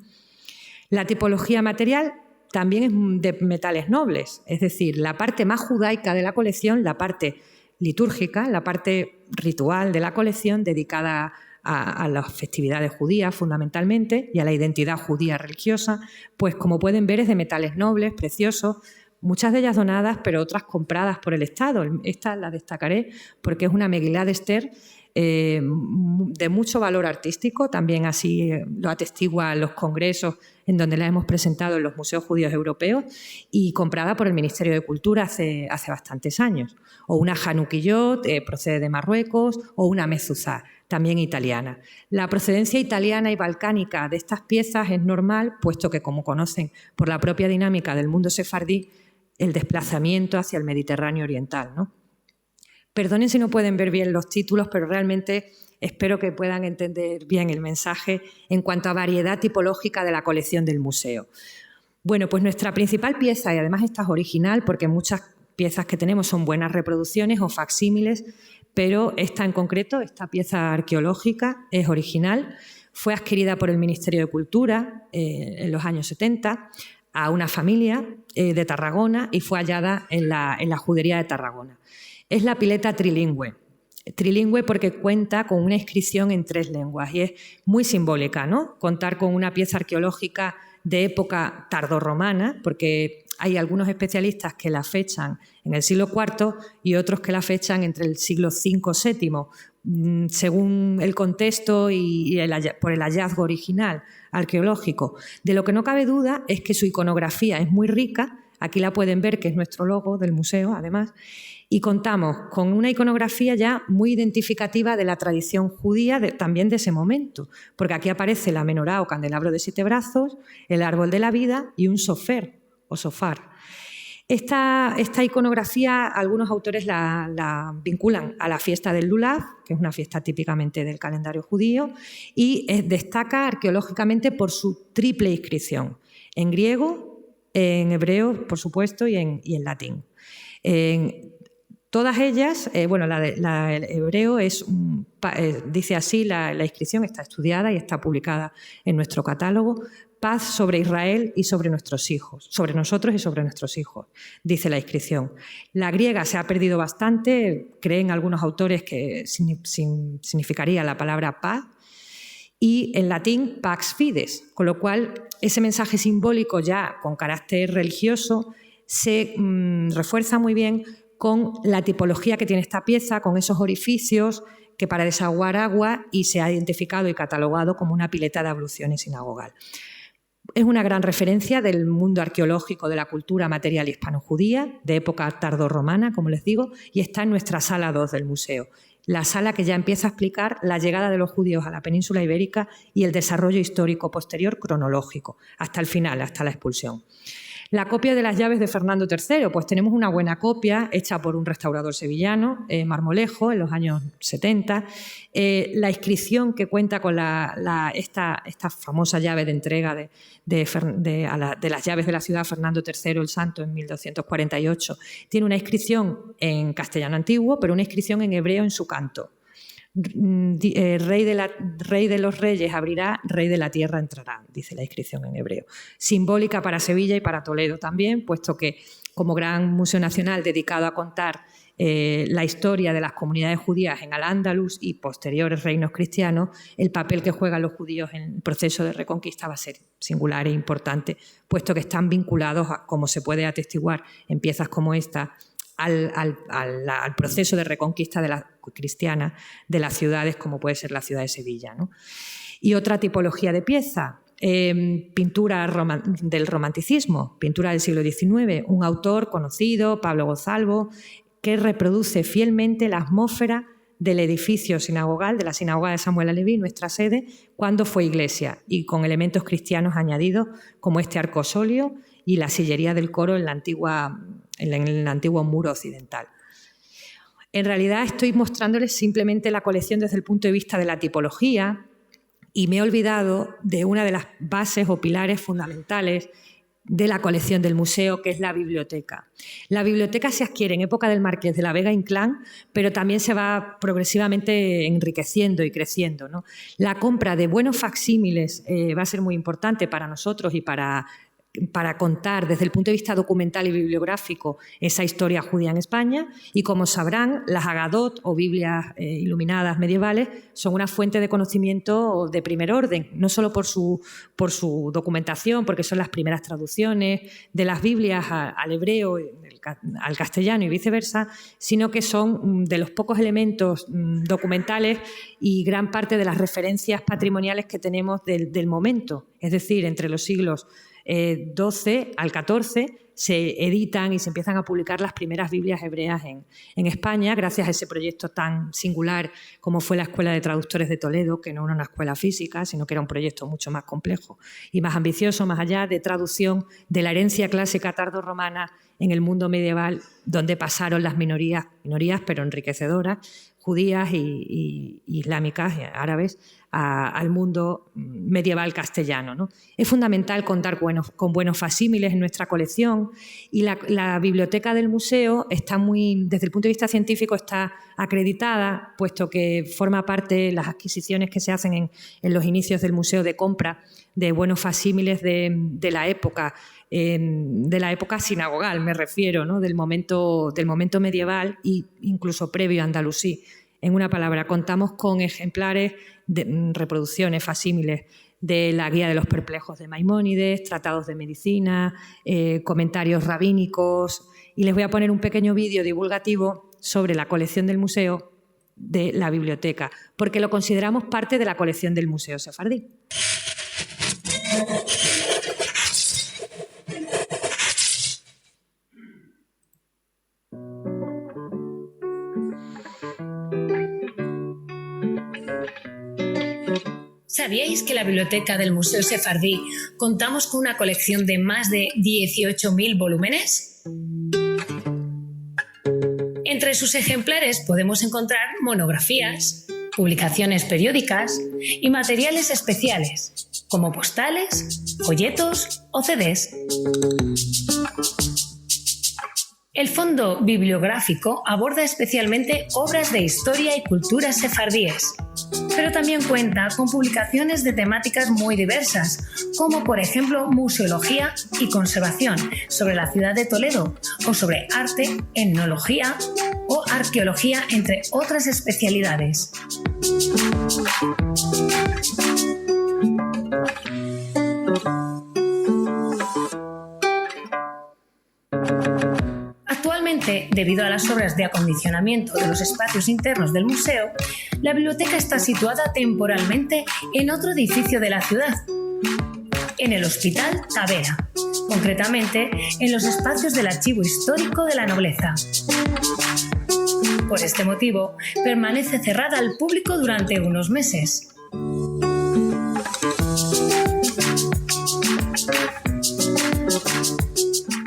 La tipología material también es de metales nobles, es decir, la parte más judaica de la colección, la parte litúrgica, la parte ritual de la colección dedicada a las festividades judías fundamentalmente y a la identidad judía religiosa, pues como pueden ver es de metales nobles, preciosos, muchas de ellas donadas, pero otras compradas por el Estado. Esta la destacaré porque es una Megilá de Esther de mucho valor artístico, también así lo atestiguan los congresos en donde la hemos presentado en los museos judíos europeos, y comprada por el Ministerio de Cultura hace bastantes años. O una Hanukkiyot, procede de Marruecos, o una mezuzá, también italiana. La procedencia italiana y balcánica de estas piezas es normal, puesto que, como conocen por la propia dinámica del mundo sefardí, el desplazamiento hacia el Mediterráneo oriental, ¿no? Perdonen si no pueden ver bien los títulos, pero realmente espero que puedan entender bien el mensaje en cuanto a variedad tipológica de la colección del museo. Bueno, pues nuestra principal pieza, y además esta es original porque muchas piezas que tenemos son buenas reproducciones o facsímiles, pero esta en concreto, esta pieza arqueológica, es original. Fue adquirida por el Ministerio de Cultura en los años 70 a una familia de Tarragona y fue hallada en la judería de Tarragona. Es la pileta trilingüe. trilingüe porque cuenta con una inscripción en 3 lenguas y es muy simbólica, ¿no? Contar con una pieza arqueológica de época tardorromana, porque hay algunos especialistas que la fechan en el siglo IV y otros que la fechan entre el siglo V-VII, según el contexto y por el hallazgo original arqueológico. De lo que no cabe duda es que su iconografía es muy rica. Aquí la pueden ver, que es nuestro logo del museo, además, y contamos con una iconografía ya muy identificativa de la tradición judía también de ese momento, porque aquí aparece la menorá o candelabro de 7 brazos, el árbol de la vida y un sofer o sofar. Esta iconografía algunos autores la vinculan a la fiesta del Lulav, que es una fiesta típicamente del calendario judío, y destaca arqueológicamente por su triple inscripción, en griego, en hebreo, por supuesto, y en latín. Todas ellas, el hebreo dice así, la inscripción está estudiada y está publicada en nuestro catálogo: paz sobre Israel y sobre nuestros hijos, sobre nosotros y sobre nuestros hijos, dice la inscripción. La griega se ha perdido bastante, creen algunos autores que significaría la palabra paz, y en latín pax fides, con lo cual ese mensaje simbólico ya con carácter religioso se refuerza muy bien con la tipología que tiene esta pieza, con esos orificios que para desaguar agua, y se ha identificado y catalogado como una pileta de ablución sinagogal. Es una gran referencia del mundo arqueológico de la cultura material hispano-judía, de época tardorromana, como les digo, y está en nuestra sala 2 del museo, la sala que ya empieza a explicar la llegada de los judíos a la península ibérica y el desarrollo histórico posterior cronológico, hasta el final, hasta la expulsión. La copia de las llaves de Fernando III, pues tenemos una buena copia hecha por un restaurador sevillano, Marmolejo, en los años 70. La inscripción que cuenta con esta famosa llave de entrega de las llaves de la ciudad Fernando III el Santo en 1248, tiene una inscripción en castellano antiguo, pero una inscripción en hebreo en su canto. Rey de los reyes abrirá, rey de la tierra entrará, dice la inscripción en hebreo. Simbólica para Sevilla y para Toledo también, puesto que como gran museo nacional dedicado a contar la historia de las comunidades judías en Al-Ándalus y posteriores reinos cristianos, el papel que juegan los judíos en el proceso de reconquista va a ser singular e importante, puesto que están vinculados, como se puede atestiguar en piezas como esta, al proceso de reconquista cristiana de las ciudades, como puede ser la ciudad de Sevilla, ¿no? Y otra tipología de pieza, pintura del romanticismo, pintura del siglo XIX, un autor conocido, Pablo Gonzalvo, que reproduce fielmente la atmósfera del edificio sinagogal, de la sinagoga de Samuel Aleví, nuestra sede, cuando fue iglesia, y con elementos cristianos añadidos como este arcosolio y la sillería del coro en el antiguo muro occidental. En realidad estoy mostrándoles simplemente la colección desde el punto de vista de la tipología, y me he olvidado de una de las bases o pilares fundamentales de la colección del museo, que es la biblioteca. La biblioteca se adquiere en época del Marqués de la Vega Inclán, pero también se va progresivamente enriqueciendo y creciendo, ¿no? La compra de buenos facsímiles va a ser muy importante para nosotros y para contar desde el punto de vista documental y bibliográfico esa historia judía en España, y como sabrán, las Agadot o Biblias iluminadas medievales son una fuente de conocimiento de primer orden, no solo por su documentación, porque son las primeras traducciones de las Biblias al hebreo, al castellano y viceversa, sino que son de los pocos elementos documentales y gran parte de las referencias patrimoniales que tenemos del momento, es decir, entre los siglos XII al XIV se editan y se empiezan a publicar las primeras Biblias hebreas en España, gracias a ese proyecto tan singular como fue la Escuela de Traductores de Toledo, que no era una escuela física, sino que era un proyecto mucho más complejo y más ambicioso, más allá de traducción de la herencia clásica tardorromana en el mundo medieval, donde pasaron las minorías pero enriquecedoras, judías y islámicas, árabes, al mundo medieval castellano, ¿no? Es fundamental contar con buenos facsímiles en nuestra colección, y la biblioteca del museo está desde el punto de vista científico está acreditada, puesto que forma parte de las adquisiciones que se hacen en los inicios del museo de compra de buenos facsímiles de la época sinagogal, me refiero, ¿no? del momento medieval e incluso previo andalusí. En una palabra, contamos con ejemplares, reproducciones, facsímiles de la Guía de los Perplejos de Maimónides, tratados de medicina, comentarios rabínicos, y les voy a poner un pequeño vídeo divulgativo sobre la colección del museo de la biblioteca, porque lo consideramos parte de la colección del Museo Sefardí. ¿Sabíais que la biblioteca del Museo Sefardí contamos con una colección de más de 18.000 volúmenes? Entre sus ejemplares podemos encontrar monografías, publicaciones periódicas y materiales especiales, como postales, folletos o CDs. El fondo bibliográfico aborda especialmente obras de historia y cultura sefardíes, pero también cuenta con publicaciones de temáticas muy diversas, como por ejemplo museología y conservación sobre la ciudad de Toledo, o sobre arte, etnología o arqueología, entre otras especialidades. Actualmente, debido a las obras de acondicionamiento de los espacios internos del museo, la biblioteca está situada temporalmente en otro edificio de la ciudad, en el Hospital Tavera, concretamente en los espacios del Archivo Histórico de la Nobleza. Por este motivo, permanece cerrada al público durante unos meses.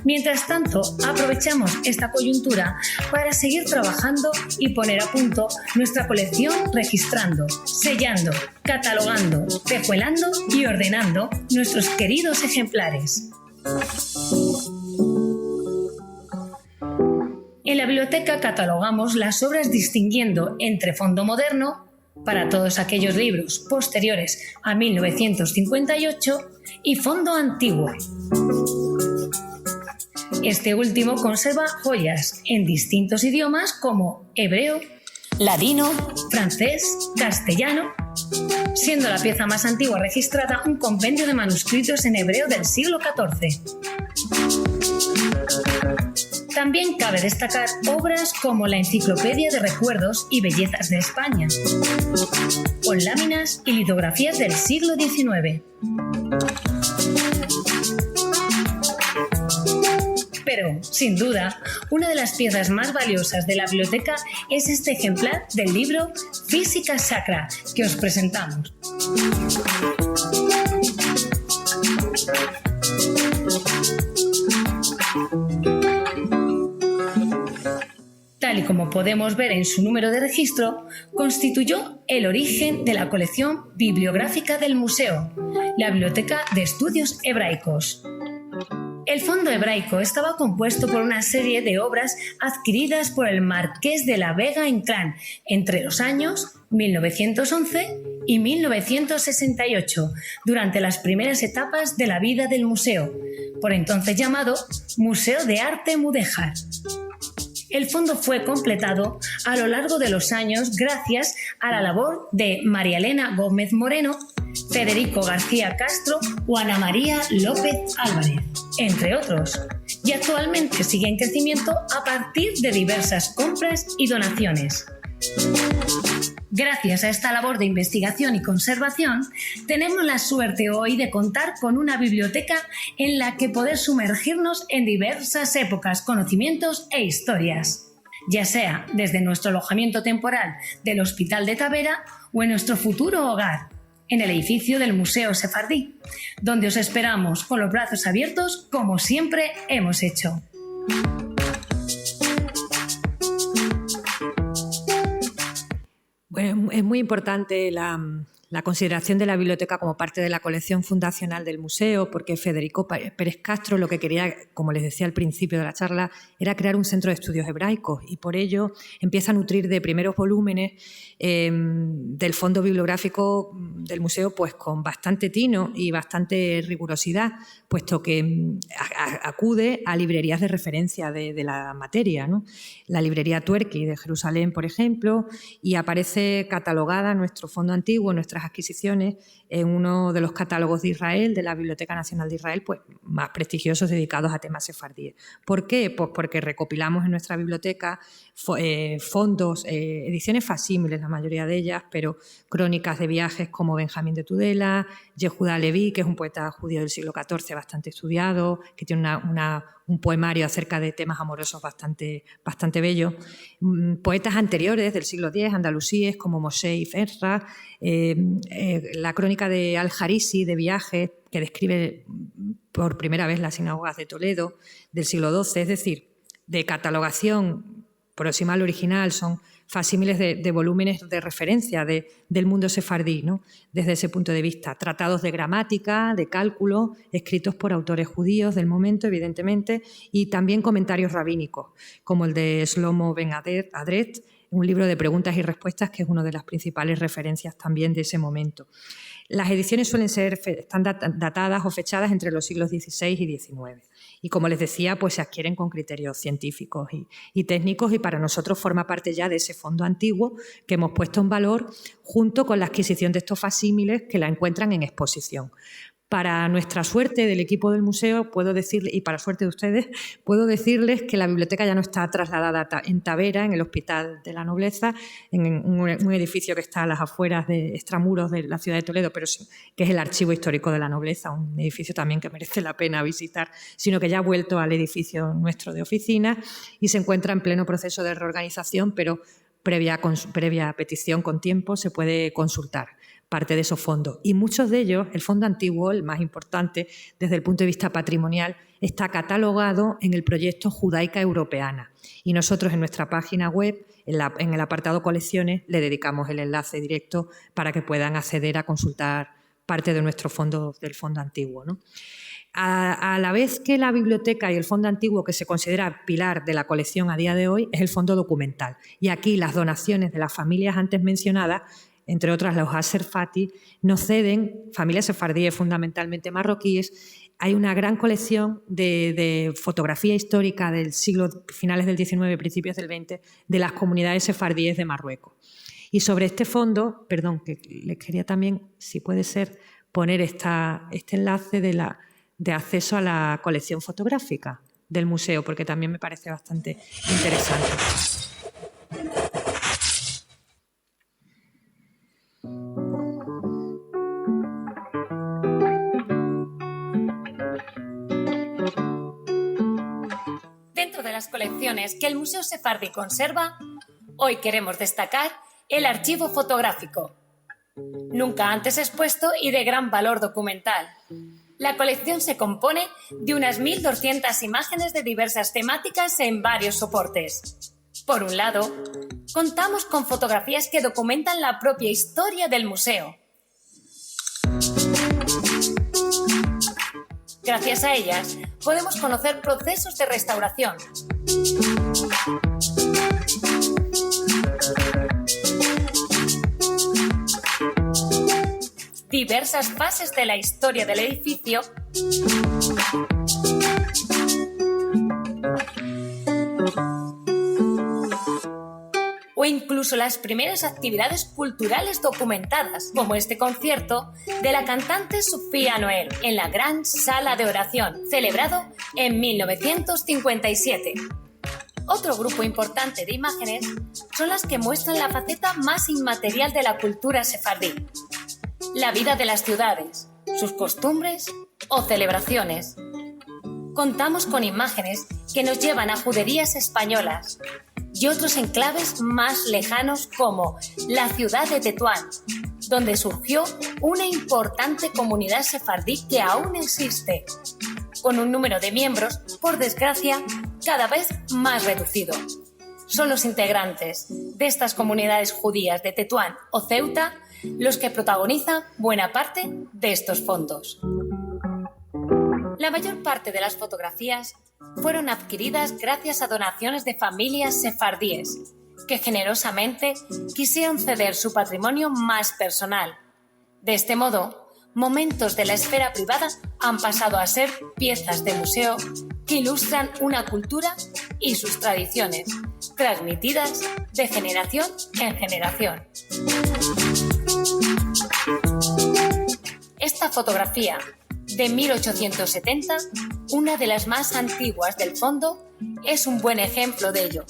Mientras tanto, aprovechamos esta coyuntura para seguir trabajando y poner a punto nuestra colección, registrando, sellando, catalogando, tejuelando y ordenando nuestros queridos ejemplares. En la biblioteca catalogamos las obras distinguiendo entre fondo moderno, para todos aquellos libros posteriores a 1958, y fondo antiguo. Este último conserva joyas en distintos idiomas como hebreo, ladino, francés, castellano, siendo la pieza más antigua registrada un compendio de manuscritos en hebreo del siglo XIV. También cabe destacar obras como la Enciclopedia de Recuerdos y Bellezas de España, con láminas y litografías del siglo XIX. Pero, sin duda, una de las piezas más valiosas de la biblioteca es este ejemplar del libro Física Sacra que os presentamos. Tal y como podemos ver en su número de registro, constituyó el origen de la colección bibliográfica del museo, la Biblioteca de Estudios Hebraicos. El fondo hebraico estaba compuesto por una serie de obras adquiridas por el Marqués de la Vega Inclán entre los años 1911 y 1968, durante las primeras etapas de la vida del museo, por entonces llamado Museo de Arte Mudéjar. El fondo fue completado a lo largo de los años gracias a la labor de María Elena Gómez Moreno, Federico García Castro o Ana María López Álvarez, entre otros, y actualmente sigue en crecimiento a partir de diversas compras y donaciones. Gracias a esta labor de investigación y conservación, tenemos la suerte hoy de contar con una biblioteca en la que poder sumergirnos en diversas épocas, conocimientos e historias, ya sea desde nuestro alojamiento temporal del Hospital de Tavera o en nuestro futuro hogar, en el edificio del Museo Sefardí, donde os esperamos con los brazos abiertos como siempre hemos hecho. Bueno, Es muy importante la la consideración de la biblioteca como parte de la colección fundacional del museo, porque Federico Pérez Castro lo que quería, como les decía al principio de la charla, era crear un centro de estudios hebraicos, y por ello empieza a nutrir de primeros volúmenes del fondo bibliográfico del museo, pues con bastante tino y bastante rigurosidad, puesto que acude a librerías de referencia de la materia, ¿no? La librería Tuerqui de Jerusalén, por ejemplo, y aparece catalogada nuestro fondo antiguo, nuestras adquisiciones, en uno de los catálogos de Israel, de la Biblioteca Nacional de Israel, pues más prestigiosos dedicados a temas sefardíes. ¿Por qué? Pues porque recopilamos en nuestra biblioteca fondos, ediciones facsímiles, la mayoría de ellas, pero crónicas de viajes como Benjamín de Tudela, Yehuda Leví, que es un poeta judío del siglo XIV bastante estudiado, que tiene un poemario acerca de temas amorosos bastante bello. Poetas anteriores del siglo X, andalusíes como Moshe y Ferra, la crónica de Al-Jarisi de viajes, que describe por primera vez las sinagogas de Toledo del siglo XII, es decir, de catalogación próxima al original, son facsímiles de volúmenes de referencia del mundo sefardí, ¿no? Desde ese punto de vista. Tratados de gramática, de cálculo, escritos por autores judíos del momento, evidentemente, y también comentarios rabínicos, como el de Shlomo Ben Adret, un libro de preguntas y respuestas que es una de las principales referencias también de ese momento. Las ediciones están datadas o fechadas entre los siglos XVI y XIX. Y como les decía, pues se adquieren con criterios científicos y técnicos, y para nosotros forma parte ya de ese fondo antiguo que hemos puesto en valor junto con la adquisición de estos facsímiles que la encuentran en exposición. Para nuestra suerte del equipo del museo, puedo decirles, y para suerte de ustedes, puedo decirles que la biblioteca ya no está trasladada en Tavera, en el Hospital de la Nobleza, en un edificio que está a las afueras de extramuros de la ciudad de Toledo, pero sí, que es el Archivo Histórico de la Nobleza, un edificio también que merece la pena visitar, sino que ya ha vuelto al edificio nuestro de oficina y se encuentra en pleno proceso de reorganización, pero previa petición con tiempo se puede consultar parte de esos fondos. Y muchos de ellos, el fondo antiguo, el más importante desde el punto de vista patrimonial, está catalogado en el proyecto Judaica Europeana. Y nosotros en nuestra página web, en el apartado colecciones, le dedicamos el enlace directo para que puedan acceder a consultar parte de nuestro fondo, del fondo antiguo, ¿no? A la vez que la biblioteca y el fondo antiguo, que se considera pilar de la colección a día de hoy, es el fondo documental. Y aquí las donaciones de las familias antes mencionadas, entre otras los Asser Fati, nos ceden, familias sefardíes fundamentalmente marroquíes. Hay una gran colección de fotografía histórica del siglo, finales del XIX, principios del XX, de las comunidades sefardíes de Marruecos. Y sobre este fondo, perdón, que les quería también, si puede ser, poner este enlace de acceso a la colección fotográfica del museo, porque también me parece bastante interesante. Dentro de las colecciones que el Museo Sefardí conserva, hoy queremos destacar el archivo fotográfico. Nunca antes expuesto y de gran valor documental. La colección se compone de unas 1.200 imágenes de diversas temáticas en varios soportes. Por un lado, contamos con fotografías que documentan la propia historia del museo. Gracias a ellas, podemos conocer procesos de restauración, diversas fases de la historia del edificio o incluso las primeras actividades culturales documentadas, como este concierto de la cantante Sofía Noel en la Gran Sala de Oración, celebrado en 1957. Otro grupo importante de imágenes son las que muestran la faceta más inmaterial de la cultura sefardí: la vida de las ciudades, sus costumbres o celebraciones. Contamos con imágenes que nos llevan a juderías españolas y otros enclaves más lejanos, como la ciudad de Tetuán, donde surgió una importante comunidad sefardí que aún existe, con un número de miembros, por desgracia, cada vez más reducido. Son los integrantes de estas comunidades judías de Tetuán o Ceuta los que protagonizan buena parte de estos fondos. La mayor parte de las fotografías fueron adquiridas gracias a donaciones de familias sefardíes, que generosamente quisieron ceder su patrimonio más personal. De este modo, momentos de la esfera privada han pasado a ser piezas de museo que ilustran una cultura y sus tradiciones, transmitidas de generación en generación. Esta fotografía, de 1870, una de las más antiguas del fondo, es un buen ejemplo de ello.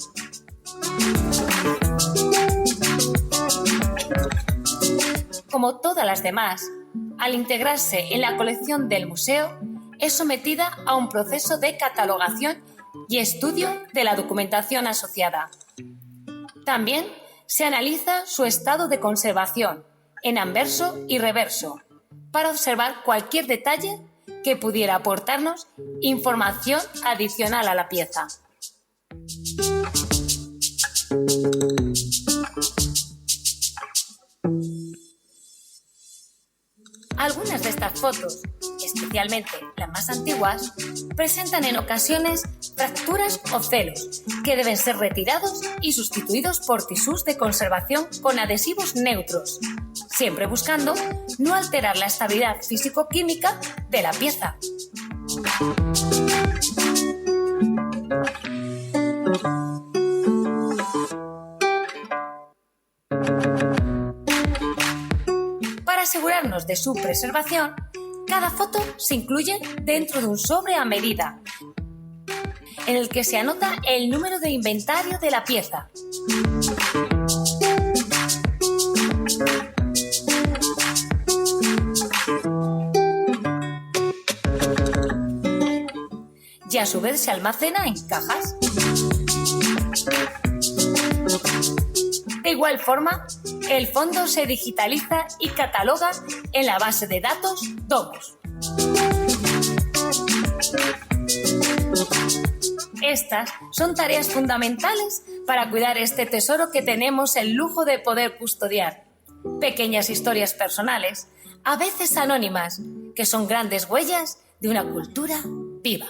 Como todas las demás, al integrarse en la colección del museo, es sometida a un proceso de catalogación y estudio de la documentación asociada. También se analiza su estado de conservación, en anverso y reverso, para observar cualquier detalle que pudiera aportarnos información adicional a la pieza. Algunas de estas fotos, especialmente las más antiguas, presentan en ocasiones fracturas o celos que deben ser retirados y sustituidos por tisús de conservación con adhesivos neutros, siempre buscando no alterar la estabilidad físico-química de la pieza. Para asegurarnos de su preservación, cada foto se incluye dentro de un sobre a medida, en el que se anota el número de inventario de la pieza. Y a su vez se almacena en cajas. De igual forma, el fondo se digitaliza y cataloga en la base de datos Domos. Estas son tareas fundamentales para cuidar este tesoro que tenemos el lujo de poder custodiar. Pequeñas historias personales, a veces anónimas, que son grandes huellas de una cultura viva.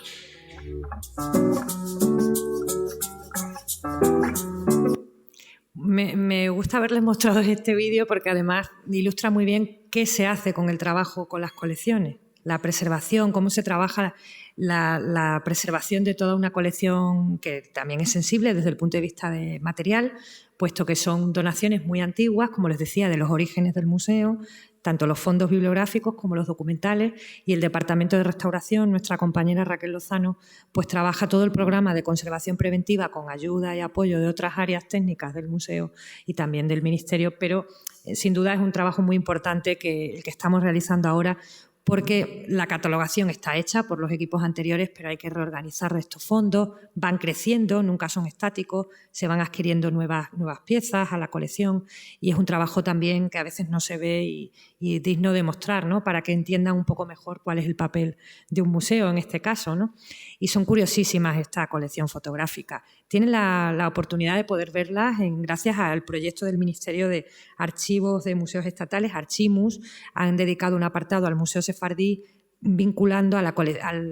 Me gusta haberles mostrado este vídeo porque además ilustra muy bien qué se hace con el trabajo con las colecciones, la preservación, cómo se trabaja la preservación de toda una colección que también es sensible desde el punto de vista de material, puesto que son donaciones muy antiguas, como les decía, de los orígenes del museo, tanto los fondos bibliográficos como los documentales, y el Departamento de Restauración, nuestra compañera Raquel Lozano, pues trabaja todo el programa de conservación preventiva con ayuda y apoyo de otras áreas técnicas del museo y también del Ministerio, pero sin duda es un trabajo muy importante el que estamos realizando ahora, porque la catalogación está hecha por los equipos anteriores, pero hay que reorganizar estos fondos, van creciendo, nunca son estáticos, se van adquiriendo nuevas piezas a la colección y es un trabajo también que a veces no se ve y digno de mostrar, ¿no? Para que entiendan un poco mejor cuál es el papel de un museo en este caso, ¿no? Y son curiosísimas esta colección fotográfica. Tienen la oportunidad de poder verlas gracias al proyecto del Ministerio de Archivos de Museos Estatales, Archimus. Han dedicado un apartado al Museo Sefardí vinculando al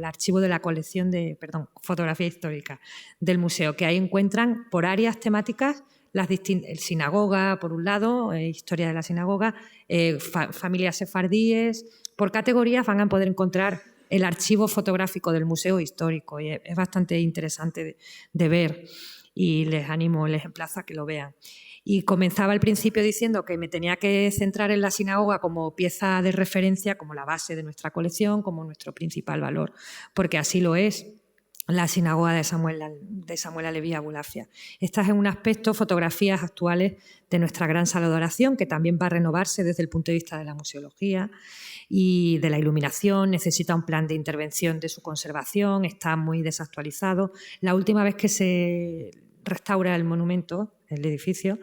archivo de la colección de fotografía histórica del museo, que ahí encuentran por áreas temáticas sinagoga, por un lado, historia de la sinagoga, familias sefardíes. Por categorías van a poder encontrar el archivo fotográfico del museo histórico y es bastante interesante de ver y les emplazo a que lo vean. Y comenzaba al principio diciendo que me tenía que centrar en la sinagoga como pieza de referencia, como la base de nuestra colección, como nuestro principal valor, porque así lo es la sinagoga de Samuel Aleví Abulafia. Estas en un aspecto fotografías actuales de nuestra gran sala de oración, que también va a renovarse desde el punto de vista de la museología y de la iluminación, necesita un plan de intervención de su conservación, está muy desactualizado. La última vez que se restaura el monumento, el edificio,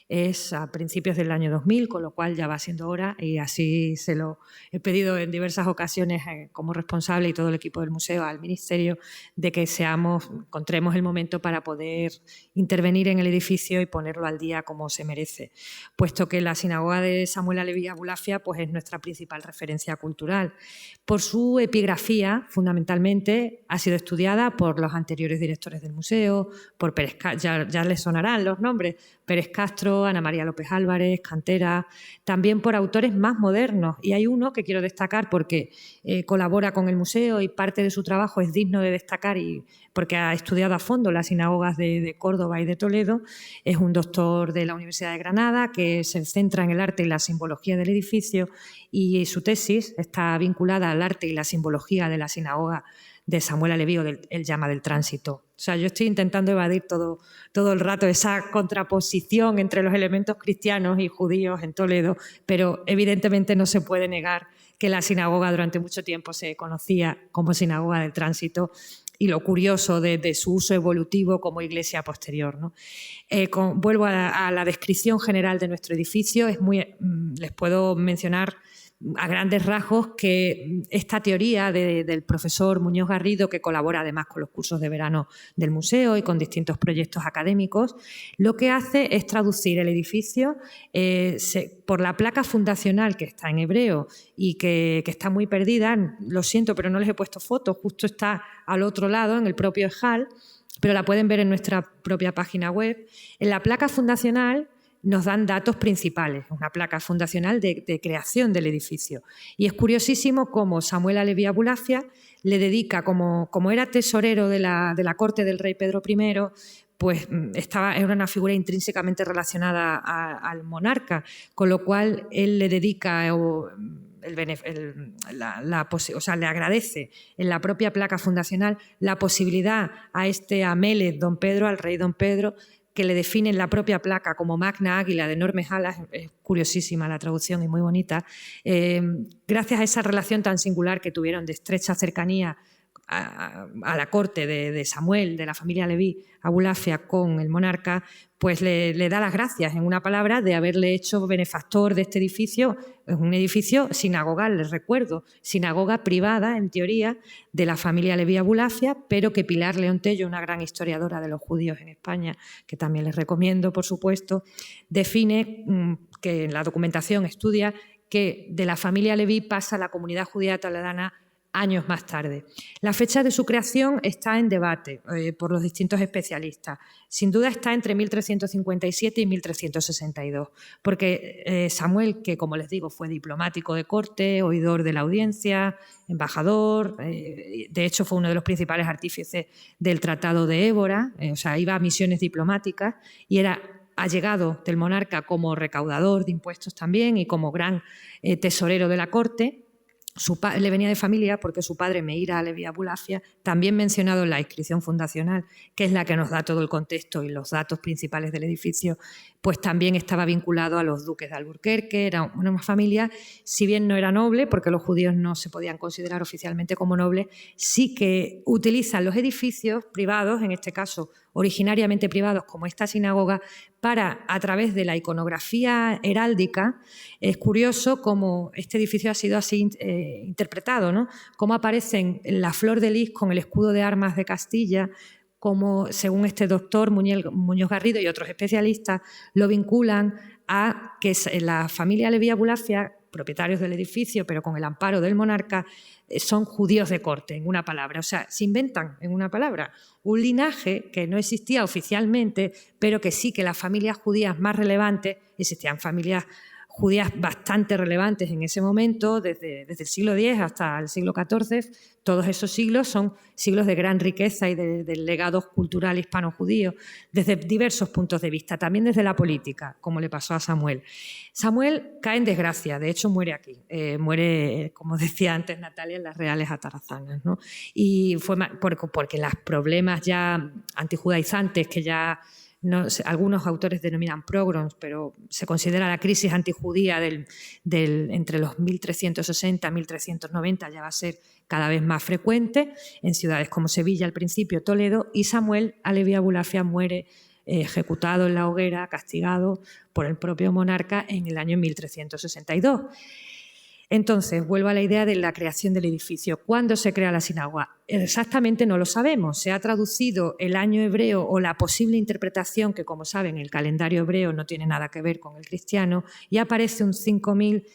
es a principios del año 2000, con lo cual ya va siendo hora, y así se lo he pedido en diversas ocasiones como responsable y todo el equipo del museo al Ministerio, de que encontremos el momento para poder intervenir en el edificio y ponerlo al día como se merece, puesto que la sinagoga de Samuel Alevi Abulafia pues, es nuestra principal referencia cultural. Por su epigrafía, fundamentalmente, ha sido estudiada por los anteriores directores del museo, por Pérez Castro, ya les sonarán los nombres, Pérez Castro, Ana María López Álvarez, Cantera, también por autores más modernos. Y hay uno que quiero destacar porque colabora con el museo y parte de su trabajo es digno de destacar y porque ha estudiado a fondo las sinagogas de Córdoba y de Toledo. Es un doctor de la Universidad de Granada que se centra en el arte y la simbología del edificio, y su tesis está vinculada al arte y la simbología de la sinagoga de Samuel Alevi, o el llama del tránsito. O sea, yo estoy intentando evadir todo el rato esa contraposición entre los elementos cristianos y judíos en Toledo, pero evidentemente no se puede negar que la sinagoga durante mucho tiempo se conocía como sinagoga del tránsito, y lo curioso de su uso evolutivo como iglesia posterior, ¿no? Vuelvo a la descripción general de nuestro edificio. Les puedo mencionar a grandes rasgos que esta teoría del profesor Muñoz Garrido, que colabora además con los cursos de verano del museo y con distintos proyectos académicos, lo que hace es traducir el edificio por la placa fundacional, que está en hebreo y que está muy perdida. Lo siento, pero no les he puesto fotos, justo está al otro lado, en el propio Ejal, pero la pueden ver en nuestra propia página web. En la placa fundacional nos dan datos principales, una placa fundacional de creación del edificio. Y es curiosísimo cómo Samuel Alevi Abulafia le dedica, como era tesorero de la corte del rey Pedro I, pues era una figura intrínsecamente relacionada al monarca, con lo cual él le dedica le agradece en la propia placa fundacional la posibilidad a este Amelech don Pedro, al rey don Pedro, que le define en la propia placa como magna águila de enormes alas. Es curiosísima la traducción y muy bonita. Gracias a esa relación tan singular que tuvieron de estrecha cercanía a la corte de Samuel, de la familia Alevi Abulafia, con el monarca, pues le da las gracias, en una palabra, de haberle hecho benefactor de este edificio. Es un edificio sinagogal, les recuerdo, sinagoga privada, en teoría, de la familia Alevi Abulafia, pero que Pilar León Tello, una gran historiadora de los judíos en España, que también les recomiendo, por supuesto, define que en la documentación estudia que de la familia Alevi pasa a la comunidad judía toledana años más tarde. La fecha de su creación está en debate por los distintos especialistas. Sin duda está entre 1357 y 1362, porque Samuel, que como les digo fue diplomático de corte, oidor de la audiencia, embajador, de hecho fue uno de los principales artífices del Tratado de Évora, o sea, iba a misiones diplomáticas y era allegado del monarca como recaudador de impuestos también y como gran tesorero de la corte. Le venía de familia porque su padre, Meir Alevi Abulafia, también mencionado en la inscripción fundacional, que es la que nos da todo el contexto y los datos principales del edificio, pues también estaba vinculado a los duques de Alburquerque. Era una familia, si bien no era noble, porque los judíos no se podían considerar oficialmente como nobles, sí que utilizan los edificios privados, en este caso originariamente privados como esta sinagoga, para, a través de la iconografía heráldica. Es curioso cómo este edificio ha sido así interpretado, ¿no? Cómo aparecen la flor de lis con el escudo de armas de Castilla, como, según este doctor Muñoz Garrido y otros especialistas, lo vinculan a que la familia Alevi Abulafia, propietarios del edificio, pero con el amparo del monarca, son judíos de corte, en una palabra. O sea, se inventan, en una palabra, un linaje que no existía oficialmente, pero que sí que las familias judías más relevantes, existían familias judías bastante relevantes en ese momento, desde el siglo X hasta el siglo XIV. Todos esos siglos son siglos de gran riqueza y de legado cultural hispano-judío, desde diversos puntos de vista, también desde la política, como le pasó a Samuel. Samuel cae en desgracia, de hecho muere aquí, muere, como decía antes Natalia, en las Reales Atarazanas, ¿no? Y fue porque los problemas ya antijudaizantes que ya... algunos autores denominan pogroms, pero se considera la crisis antijudía entre los 1360 y 1390 ya va a ser cada vez más frecuente en ciudades como Sevilla, al principio Toledo, y Samuel Alevi Abulafia muere ejecutado en la hoguera, castigado por el propio monarca en el año 1362. Entonces, vuelvo a la idea de la creación del edificio. ¿Cuándo se crea la sinagoga? Exactamente no lo sabemos. Se ha traducido el año hebreo o la posible interpretación, que como saben el calendario hebreo no tiene nada que ver con el cristiano, y aparece un 5000,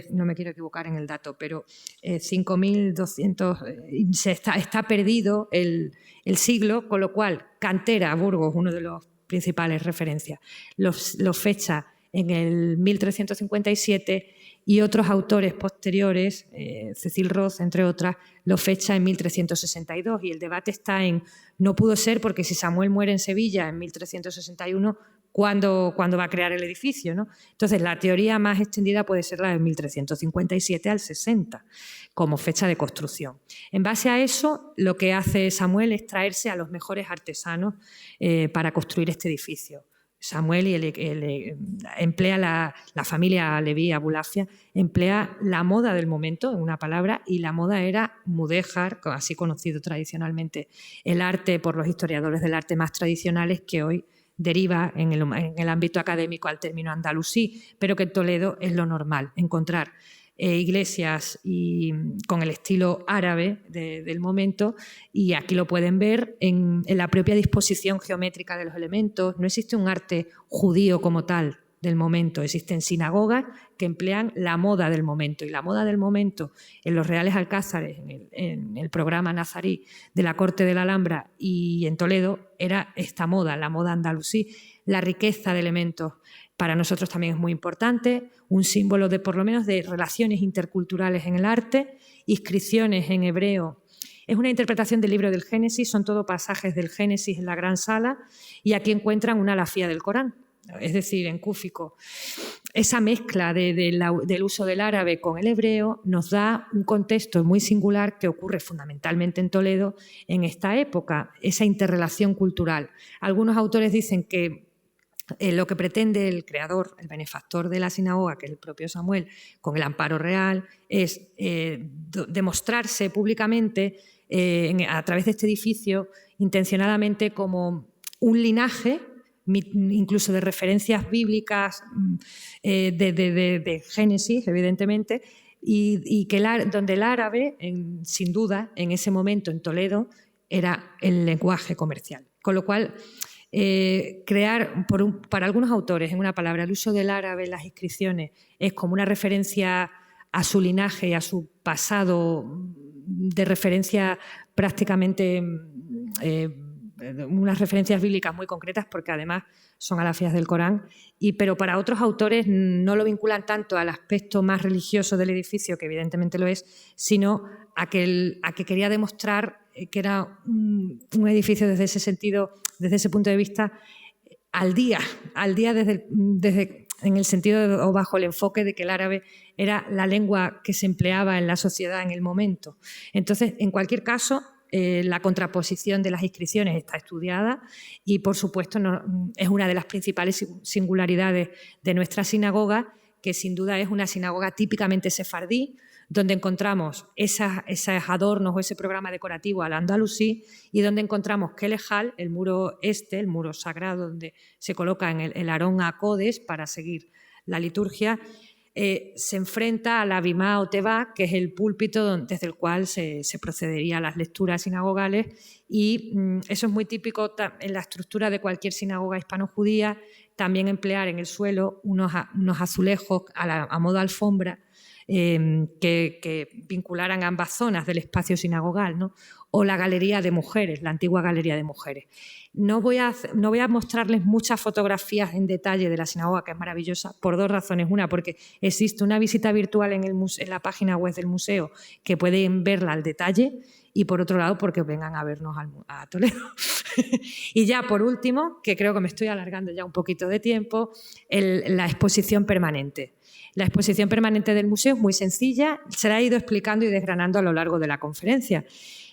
no me quiero equivocar en el dato, pero 5200, está perdido el siglo, con lo cual Cantera, Burgos, uno de los principales referencias, los fecha en el 1357 y otros autores posteriores, Cecil Roth, entre otras, lo fecha en 1362. Y el debate está en, no pudo ser porque si Samuel muere en Sevilla en 1361, ¿cuándo va a crear el edificio, ¿no? Entonces, la teoría más extendida puede ser la de 1357 al 60, como fecha de construcción. En base a eso, lo que hace Samuel es traerse a los mejores artesanos para construir este edificio. Samuel emplea la familia Leví Abulafia, emplea la moda del momento, en una palabra, y la moda era mudéjar, así conocido tradicionalmente el arte por los historiadores del arte más tradicionales, que hoy deriva en el ámbito académico al término andalusí, pero que en Toledo es lo normal, encontrar iglesias con el estilo árabe del momento, y aquí lo pueden ver en la propia disposición geométrica de los elementos. No existe un arte judío como tal del momento, existen sinagogas que emplean la moda del momento, y la moda del momento en los Reales Alcázares, en el programa nazarí de la corte de la Alhambra y en Toledo, era esta moda, la moda andalusí. La riqueza de elementos para nosotros también es muy importante, un símbolo de, por lo menos, de relaciones interculturales en el arte, inscripciones en hebreo. Es una interpretación del libro del Génesis, son todo pasajes del Génesis en la gran sala, y aquí encuentran una alafía del Corán, es decir, en cúfico. Esa mezcla del uso del árabe con el hebreo nos da un contexto muy singular que ocurre fundamentalmente en Toledo en esta época, esa interrelación cultural. Algunos autores dicen que lo que pretende el creador, el benefactor de la sinagoga, que es el propio Samuel, con el amparo real, es demostrarse públicamente a través de este edificio intencionadamente como un linaje, incluso de referencias bíblicas de Génesis, evidentemente, y que donde el árabe, sin duda, en ese momento en Toledo, era el lenguaje comercial. Con lo cual, crear, para algunos autores, en una palabra, el uso del árabe en las inscripciones es como una referencia a su linaje y a su pasado, de referencia prácticamente, unas referencias bíblicas muy concretas, porque además son alafías del Corán, pero para otros autores no lo vinculan tanto al aspecto más religioso del edificio, que evidentemente lo es, sino a que quería demostrar que era un edificio desde ese sentido, desde ese punto de vista, al día en el sentido o bajo el enfoque de que el árabe era la lengua que se empleaba en la sociedad en el momento. Entonces, en cualquier caso, la contraposición de las inscripciones está estudiada y, por supuesto, es una de las principales singularidades de nuestra sinagoga, que sin duda es una sinagoga típicamente sefardí, donde encontramos esos adornos o ese programa decorativo al andalusí, y donde encontramos Kelehal, el muro el muro sagrado donde se coloca en el Arón a Codes para seguir la liturgia, se enfrenta a la Bimá o Tebá, que es el púlpito desde el cual se procedería a las lecturas sinagogales, y eso es muy típico en la estructura de cualquier sinagoga hispano-judía, también emplear en el suelo unos azulejos a modo alfombra, que vincularan ambas zonas del espacio sinagogal, ¿no? O la galería de mujeres, la antigua galería de mujeres. No voy a mostrarles muchas fotografías en detalle de la sinagoga, que es maravillosa, por dos razones. Una, porque existe una visita virtual en la página web del museo que pueden verla al detalle, y por otro lado, porque vengan a vernos a Toledo. Y ya por último, que creo que me estoy alargando ya un poquito de tiempo, la exposición permanente. La exposición permanente del museo es muy sencilla, se la he ido explicando y desgranando a lo largo de la conferencia.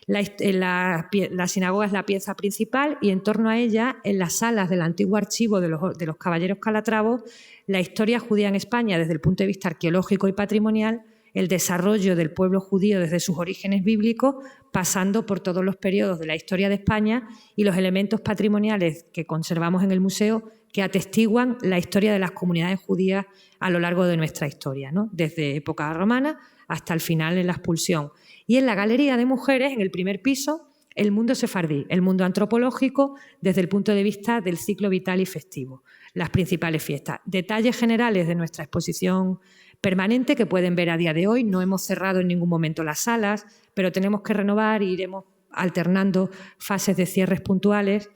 La sinagoga es la pieza principal, y en torno a ella, en las salas del antiguo archivo de los caballeros Calatravos, la historia judía en España desde el punto de vista arqueológico y patrimonial, el desarrollo del pueblo judío desde sus orígenes bíblicos, pasando por todos los periodos de la historia de España y los elementos patrimoniales que conservamos en el museo que atestiguan la historia de las comunidades judías a lo largo de nuestra historia, ¿no? Desde época romana hasta el final en la expulsión. Y en la Galería de Mujeres, en el primer piso, el mundo sefardí, el mundo antropológico desde el punto de vista del ciclo vital y festivo, las principales fiestas. Detalles generales de nuestra exposición permanente que pueden ver a día de hoy. No hemos cerrado en ningún momento las salas, pero tenemos que renovar e iremos alternando fases de cierres puntuales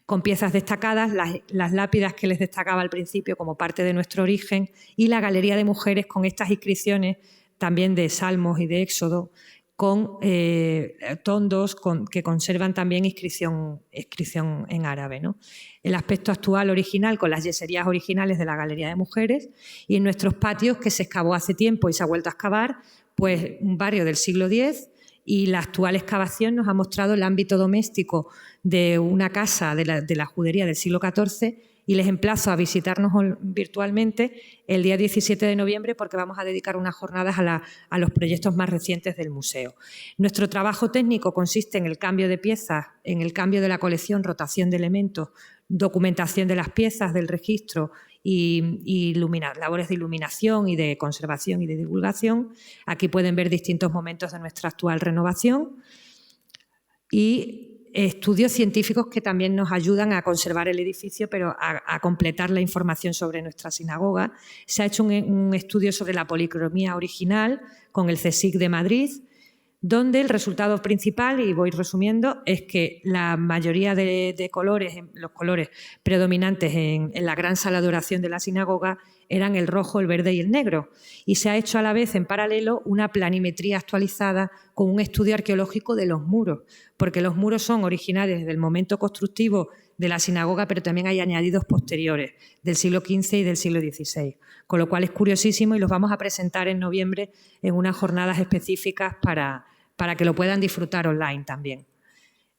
con piezas destacadas, las lápidas que les destacaba al principio como parte de nuestro origen y la Galería de Mujeres con estas inscripciones también de Salmos y de Éxodo, con tondos que conservan también inscripción en árabe, ¿no? El aspecto actual original con las yeserías originales de la Galería de Mujeres y en nuestros patios que se excavó hace tiempo y se ha vuelto a excavar, pues un barrio del siglo X y la actual excavación nos ha mostrado el ámbito doméstico de una casa de la judería del siglo XIV y les emplazo a visitarnos virtualmente el día 17 de noviembre porque vamos a dedicar unas jornadas a los proyectos más recientes del museo. Nuestro trabajo técnico consiste en el cambio de piezas, en el cambio de la colección, rotación de elementos, documentación de las piezas, del registro y labores de iluminación y de conservación y de divulgación. Aquí pueden ver distintos momentos de nuestra actual renovación y estudios científicos que también nos ayudan a conservar el edificio, pero a completar la información sobre nuestra sinagoga. Se ha hecho un estudio sobre la policromía original con el CSIC de Madrid, donde el resultado principal, y voy resumiendo, es que la mayoría de colores, los colores predominantes en la gran sala de oración de la sinagoga eran el rojo, el verde y el negro. Y se ha hecho a la vez, en paralelo, una planimetría actualizada con un estudio arqueológico de los muros, porque los muros son originales del momento constructivo de la sinagoga, pero también hay añadidos posteriores, del siglo XV y del siglo XVI. Con lo cual es curiosísimo y los vamos a presentar en noviembre en unas jornadas específicas para que lo puedan disfrutar online también.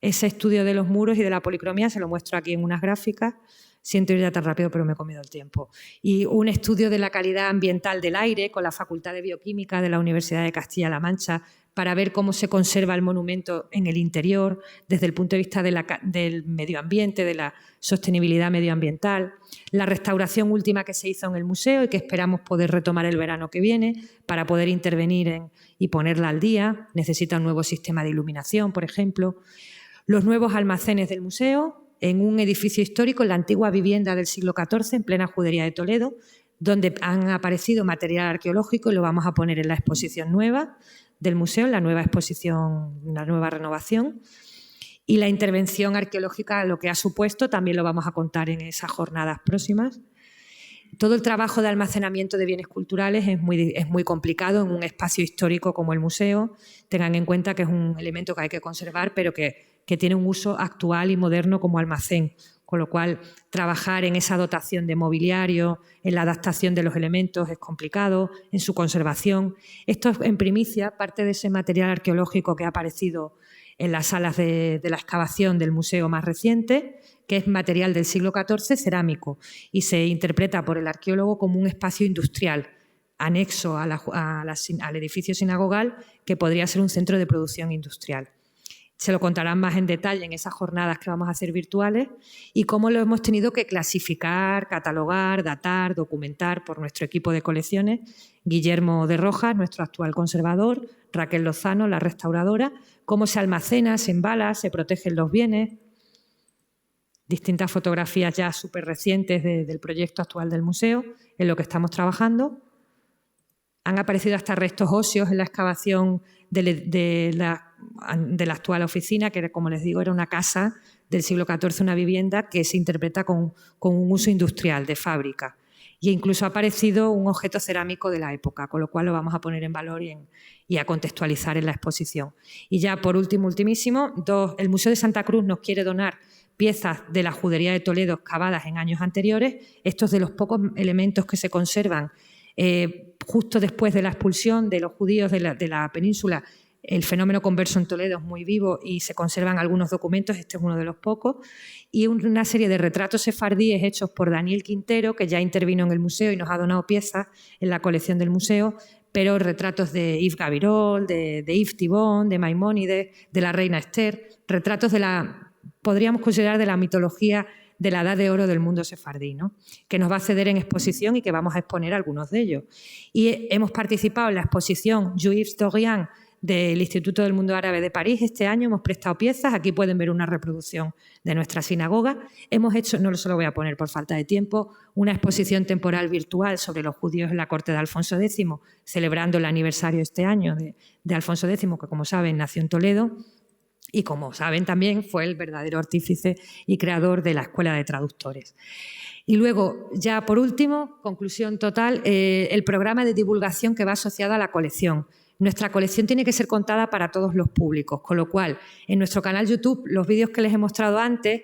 Ese estudio de los muros y de la policromía se lo muestro aquí en unas gráficas. Siento ir ya tan rápido, pero me he comido el tiempo. Y un estudio de la calidad ambiental del aire con la Facultad de Bioquímica de la Universidad de Castilla-La Mancha para ver cómo se conserva el monumento en el interior desde el punto de vista del medio ambiente, de la sostenibilidad medioambiental. La restauración última que se hizo en el museo y que esperamos poder retomar el verano que viene para poder intervenir y ponerla al día. Necesita un nuevo sistema de iluminación, por ejemplo. Los nuevos almacenes del museo en un edificio histórico, en la antigua vivienda del siglo XIV, en plena judería de Toledo, donde han aparecido material arqueológico y lo vamos a poner en la exposición nueva del museo, en la nueva exposición, la nueva renovación. Y la intervención arqueológica, lo que ha supuesto, también lo vamos a contar en esas jornadas próximas. Todo el trabajo de almacenamiento de bienes culturales es muy complicado en un espacio histórico como el museo. Tengan en cuenta que es un elemento que hay que conservar, pero que tiene un uso actual y moderno como almacén, con lo cual trabajar en esa dotación de mobiliario, en la adaptación de los elementos es complicado, en su conservación. Esto es en primicia, parte de ese material arqueológico que ha aparecido en las salas de la excavación del museo más reciente, que es material del siglo XIV cerámico y se interpreta por el arqueólogo como un espacio industrial anexo al edificio sinagogal que podría ser un centro de producción industrial. Se lo contarán más en detalle en esas jornadas que vamos a hacer virtuales y cómo lo hemos tenido que clasificar, catalogar, datar, documentar por nuestro equipo de colecciones, Guillermo de Rojas, nuestro actual conservador, Raquel Lozano, la restauradora, cómo se almacena, se embala, se protegen los bienes. Distintas fotografías ya súper recientes del proyecto actual del museo, en lo que estamos trabajando. Han aparecido hasta restos óseos en la excavación de la actual oficina, que, como les digo, era una casa del siglo XIV, una vivienda que se interpreta con un uso industrial, de fábrica. Y incluso ha aparecido un objeto cerámico de la época, con lo cual lo vamos a poner en valor y a contextualizar en la exposición. Y ya por último, ultimísimo, el Museo de Santa Cruz nos quiere donar piezas de la judería de Toledo excavadas en años anteriores. Estos de los pocos elementos que se conservan justo después de la expulsión de los judíos de la península. El fenómeno converso en Toledo es muy vivo y se conservan algunos documentos, este es uno de los pocos, y una serie de retratos sefardíes hechos por Daniel Quintero, que ya intervino en el museo y nos ha donado piezas en la colección del museo pero retratos de Yves Gabirol, de Yves Thibon, de Maimónides, de la reina Esther, retratos podríamos considerar de la mitología de la Edad de Oro del mundo sefardí, ¿no? Que nos va a ceder en exposición y que vamos a exponer algunos de ellos. Y hemos participado en la exposición Juifs d'Orient del Instituto del Mundo Árabe de París. Este año hemos prestado piezas, aquí pueden ver una reproducción de nuestra sinagoga. Hemos hecho, no se lo voy a poner por falta de tiempo, una exposición temporal virtual sobre los judíos en la corte de Alfonso X, celebrando el aniversario este año de Alfonso X, que como saben nació en Toledo y como saben también fue el verdadero artífice y creador de la Escuela de Traductores. Y luego, ya por último, conclusión total, el programa de divulgación que va asociado a la colección. Nuestra colección tiene que ser contada para todos los públicos, con lo cual en nuestro canal YouTube los vídeos que les he mostrado antes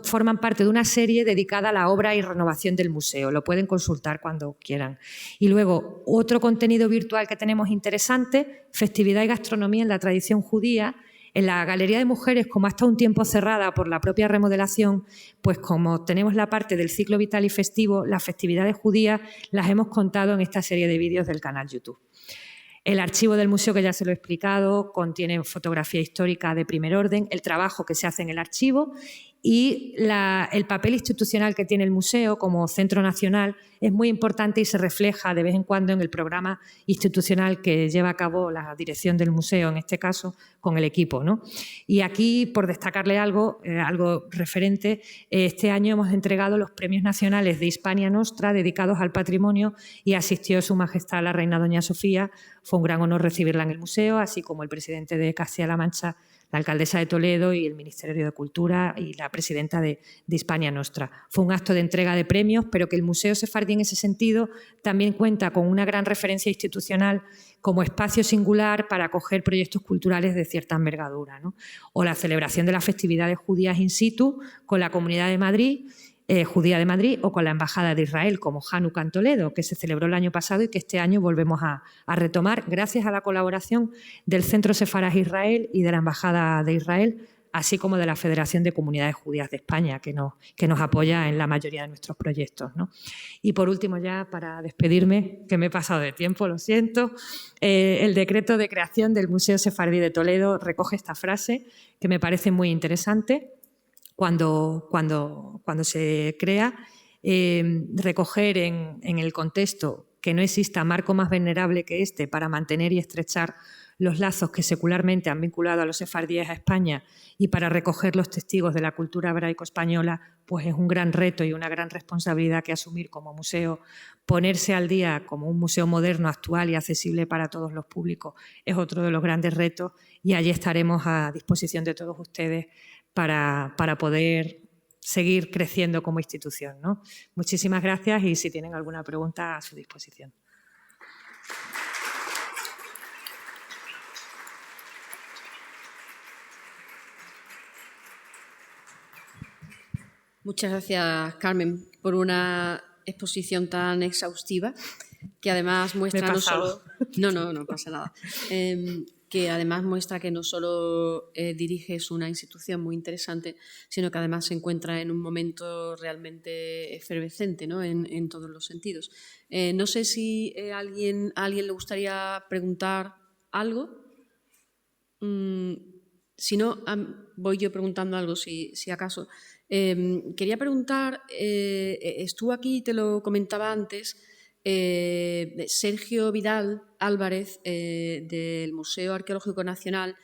forman parte de una serie dedicada a la obra y renovación del museo. Lo pueden consultar cuando quieran. Y luego, otro contenido virtual que tenemos interesante, festividad y gastronomía en la tradición judía. En la Galería de Mujeres, como ha estado un tiempo cerrada por la propia remodelación, pues como tenemos la parte del ciclo vital y festivo, las festividades judías las hemos contado en esta serie de vídeos del canal YouTube. El archivo del museo, que ya se lo he explicado, contiene fotografía histórica de primer orden, el trabajo que se hace en el archivo y el papel institucional que tiene el museo como centro nacional es muy importante y se refleja de vez en cuando en el programa institucional que lleva a cabo la dirección del museo, en este caso con el equipo, ¿no? Y aquí, por destacarle algo referente, este año hemos entregado los premios nacionales de Hispania Nostra dedicados al patrimonio y asistió Su Majestad la Reina Doña Sofía. Fue un gran honor recibirla en el museo, así como el presidente de Castilla-La Mancha, la alcaldesa de Toledo y el Ministerio de Cultura y la presidenta de Hispania Nostra. Fue un acto de entrega de premios, pero que el Museo Sefardí en ese sentido también cuenta con una gran referencia institucional como espacio singular para acoger proyectos culturales de cierta envergadura, ¿no? O la celebración de las festividades judías in situ con la Comunidad de Madrid, Judía de Madrid, o con la Embajada de Israel, como Hanukkah en Toledo, que se celebró el año pasado y que este año volvemos a retomar gracias a la colaboración del Centro Sefarad Israel y de la Embajada de Israel, así como de la Federación de Comunidades Judías de España, que nos apoya en la mayoría de nuestros proyectos, ¿no? Y por último, ya para despedirme, que me he pasado de tiempo, lo siento, el decreto de creación del Museo Sefardí de Toledo recoge esta frase que me parece muy interesante. Cuando se crea, recoger en el contexto que no exista marco más venerable que este para mantener y estrechar los lazos que secularmente han vinculado a los sefardíes a España y para recoger los testigos de la cultura hebraico-española, pues es un gran reto y una gran responsabilidad que asumir como museo. Ponerse al día como un museo moderno, actual y accesible para todos los públicos es otro de los grandes retos y allí estaremos a disposición de todos ustedes para poder seguir creciendo como institución, ¿no? Muchísimas gracias y si tienen alguna pregunta, a su disposición. Muchas gracias, Carmen, por una exposición tan exhaustiva que además muestra no solo... No pasa nada. Que además muestra que no solo diriges una institución muy interesante, sino que además se encuentra en un momento realmente efervescente, ¿no? en todos los sentidos. No sé si a alguien le gustaría preguntar algo. Si no, voy yo preguntando algo, si acaso. Quería preguntar, estuvo aquí, te lo comentaba antes, Sergio Vidal Álvarez del Museo Arqueológico Nacional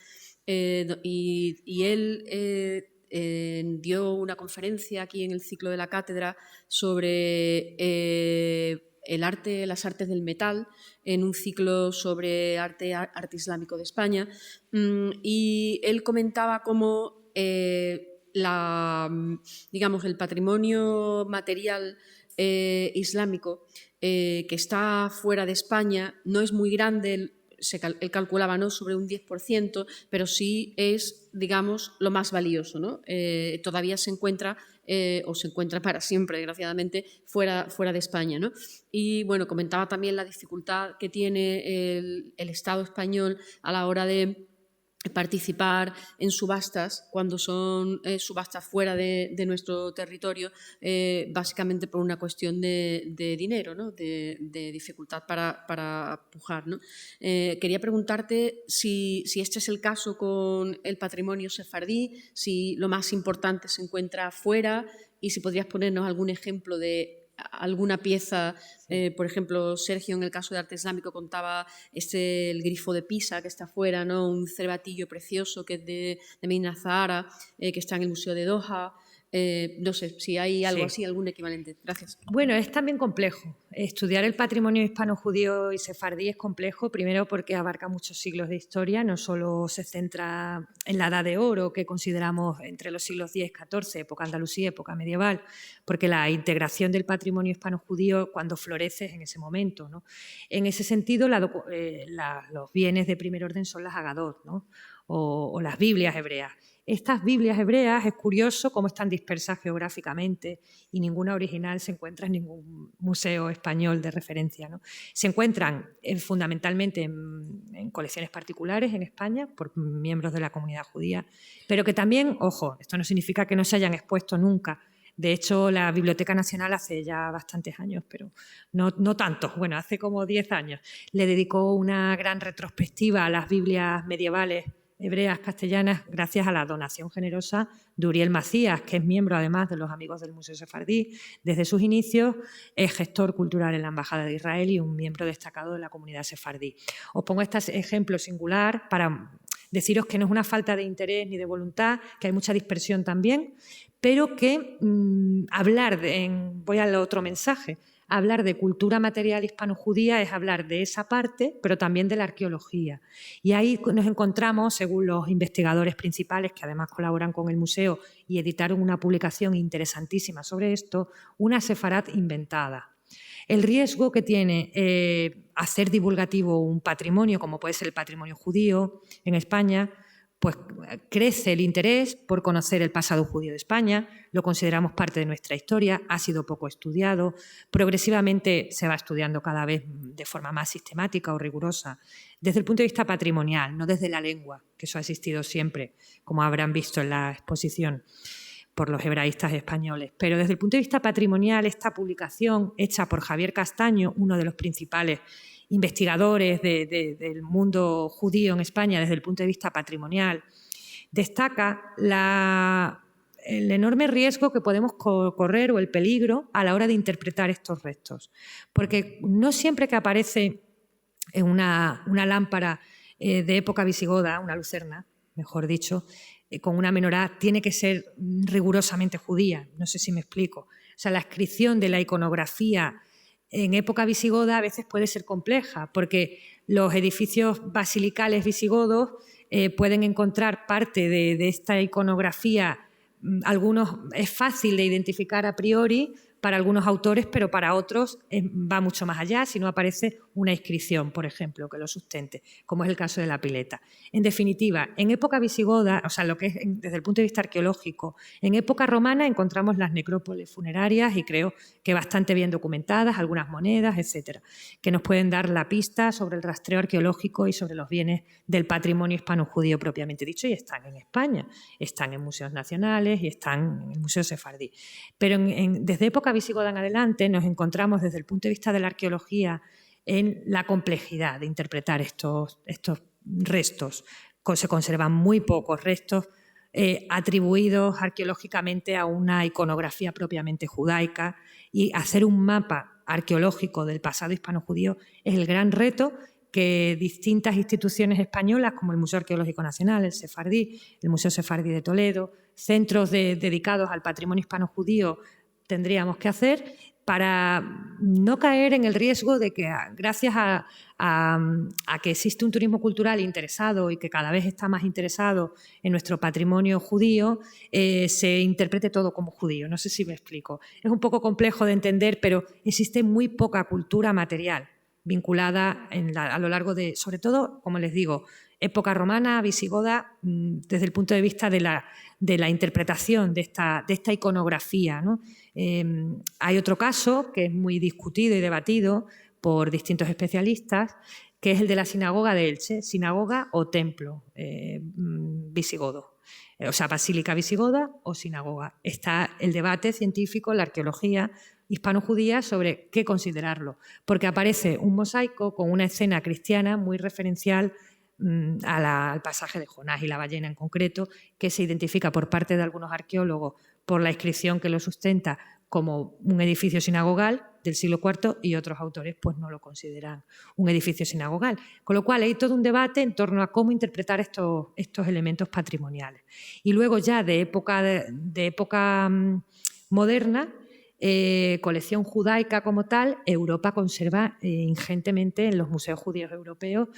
y él dio una conferencia aquí en el ciclo de la cátedra sobre el arte, las artes del metal, en un ciclo sobre arte islámico de España, y él comentaba cómo digamos, el patrimonio material islámico que está fuera de España no es muy grande, él calculaba, ¿no?, sobre un 10%, pero sí es, digamos, lo más valioso, ¿no? Todavía se encuentra, o se encuentra para siempre, desgraciadamente, fuera de España, ¿no? Y, bueno, comentaba también la dificultad que tiene el Estado español a la hora de participar en subastas cuando son subastas fuera de nuestro territorio, básicamente por una cuestión de dinero, ¿no? de dificultad para pujar, ¿no? Quería preguntarte si este es el caso con el patrimonio sefardí, si lo más importante se encuentra fuera y si podrías ponernos algún ejemplo de alguna pieza, por ejemplo, Sergio en el caso de arte islámico contaba el grifo de Pisa que está afuera, ¿no? Un cervatillo precioso que es de Medina Zahara, que está en el Museo de Doha. No sé si hay algo así, algún equivalente. Gracias. Bueno, es también complejo. Estudiar el patrimonio hispano-judío y sefardí es complejo, primero porque abarca muchos siglos de historia, no solo se centra en la Edad de Oro, que consideramos entre los siglos X y XIV, época andalusí, época medieval, porque la integración del patrimonio hispano-judío cuando florece es en ese momento, ¿no? En ese sentido, los bienes de primer orden son las Agadot, ¿no? o las Biblias hebreas. Estas Biblias hebreas es curioso cómo están dispersas geográficamente y ninguna original se encuentra en ningún museo español de referencia, ¿no? Se encuentran fundamentalmente en colecciones particulares en España por miembros de la comunidad judía, pero que también, ojo, esto no significa que no se hayan expuesto nunca. De hecho, la Biblioteca Nacional hace ya bastantes años, pero no tanto, bueno, hace como 10 años, le dedicó una gran retrospectiva a las Biblias medievales hebreas castellanas gracias a la donación generosa de Uriel Macías, que es miembro además de los Amigos del Museo Sefardí. Desde sus inicios es gestor cultural en la Embajada de Israel y un miembro destacado de la comunidad sefardí. Os pongo este ejemplo singular para deciros que no es una falta de interés ni de voluntad, que hay mucha dispersión también, pero que voy al otro mensaje, hablar de cultura material hispano-judía es hablar de esa parte, pero también de la arqueología. Y ahí nos encontramos, según los investigadores principales, que además colaboran con el museo y editaron una publicación interesantísima sobre esto, una sefarat inventada. El riesgo que tiene hacer divulgativo un patrimonio, como puede ser el patrimonio judío en España, pues crece el interés por conocer el pasado judío de España, lo consideramos parte de nuestra historia, ha sido poco estudiado, progresivamente se va estudiando cada vez de forma más sistemática o rigurosa, desde el punto de vista patrimonial, no desde la lengua, que eso ha existido siempre, como habrán visto en la exposición por los hebraístas españoles. Pero desde el punto de vista patrimonial, esta publicación hecha por Javier Castaño, uno de los principales investigadores del mundo judío en España desde el punto de vista patrimonial, destaca el enorme riesgo que podemos correr o el peligro a la hora de interpretar estos restos. Porque no siempre que aparece en una lámpara de época visigoda, una lucerna, mejor dicho, con una menorá, tiene que ser rigurosamente judía. No sé si me explico. O sea, la inscripción de la iconografía en época visigoda a veces puede ser compleja, porque los edificios basilicales visigodos pueden encontrar parte de esta iconografía. Algunos es fácil de identificar a priori para algunos autores, pero para otros va mucho más allá si no aparece una inscripción, por ejemplo, que lo sustente, como es el caso de la pileta. En definitiva, en época visigoda, o sea, lo que es desde el punto de vista arqueológico, en época romana encontramos las necrópolis funerarias y creo que bastante bien documentadas, algunas monedas, etcétera, que nos pueden dar la pista sobre el rastreo arqueológico y sobre los bienes del patrimonio hispano-judío propiamente dicho, y están en España, están en museos nacionales y están en el Museo Sefardí. Pero desde época visigoda en adelante nos encontramos desde el punto de vista de la arqueología en la complejidad de interpretar estos restos. Se conservan muy pocos restos atribuidos arqueológicamente a una iconografía propiamente judaica, y hacer un mapa arqueológico del pasado hispano-judío es el gran reto que distintas instituciones españolas como el Museo Arqueológico Nacional, el Sefardí, el Museo Sefardí de Toledo, centros dedicados al patrimonio hispano-judío tendríamos que hacer para no caer en el riesgo de que, gracias a que existe un turismo cultural interesado y que cada vez está más interesado en nuestro patrimonio judío, se interprete todo como judío. No sé si me explico. Es un poco complejo de entender, pero existe muy poca cultura material vinculada a lo largo de, sobre todo, como les digo, época romana, visigoda, desde el punto de vista de la interpretación de esta iconografía, ¿no? Hay otro caso que es muy discutido y debatido por distintos especialistas, que es el de la sinagoga de Elche, sinagoga o templo visigodo. O sea, basílica visigoda o sinagoga. Está el debate científico, la arqueología hispano-judía sobre qué considerarlo, porque aparece un mosaico con una escena cristiana muy referencial al pasaje de Jonás y la ballena en concreto, que se identifica por parte de algunos arqueólogos por la inscripción que lo sustenta como un edificio sinagogal del siglo IV y otros autores pues no lo consideran un edificio sinagogal. Con lo cual hay todo un debate en torno a cómo interpretar estos elementos patrimoniales. Y luego ya de época moderna, colección judaica como tal, Europa conserva ingentemente en los museos judíos europeos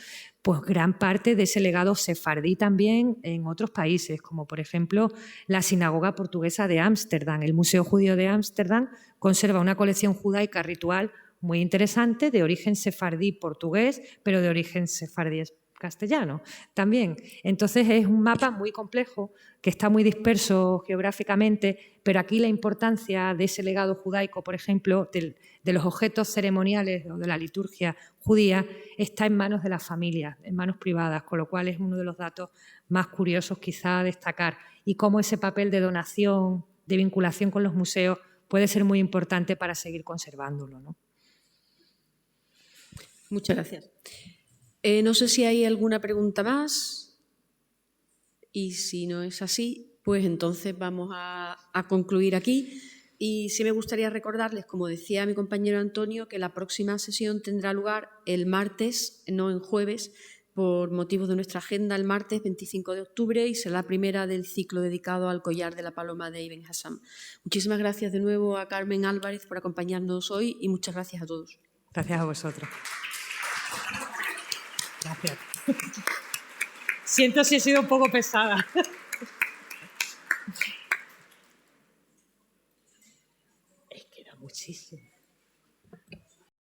pues gran parte de ese legado sefardí también en otros países, como por ejemplo la sinagoga portuguesa de Ámsterdam. El Museo Judío de Ámsterdam conserva una colección judaica ritual muy interesante de origen sefardí portugués, pero de origen sefardí castellano también. Entonces es un mapa muy complejo que está muy disperso geográficamente, pero aquí la importancia de ese legado judaico, por ejemplo, de los objetos ceremoniales o de la liturgia judía, está en manos de las familias, en manos privadas, con lo cual es uno de los datos más curiosos quizá a destacar, y cómo ese papel de donación, de vinculación con los museos puede ser muy importante para seguir conservándolo, ¿no? Muchas gracias. No sé si hay alguna pregunta más, y si no es así, pues entonces vamos a concluir aquí. Y sí me gustaría recordarles, como decía mi compañero Antonio, que la próxima sesión tendrá lugar el martes, no en jueves, por motivos de nuestra agenda, el martes 25 de octubre, y será la primera del ciclo dedicado al collar de la paloma de Ibn Hassam. Muchísimas gracias de nuevo a Carmen Álvarez por acompañarnos hoy y muchas gracias a todos. Gracias a vosotros. Gracias. Siento si he sido un poco pesada.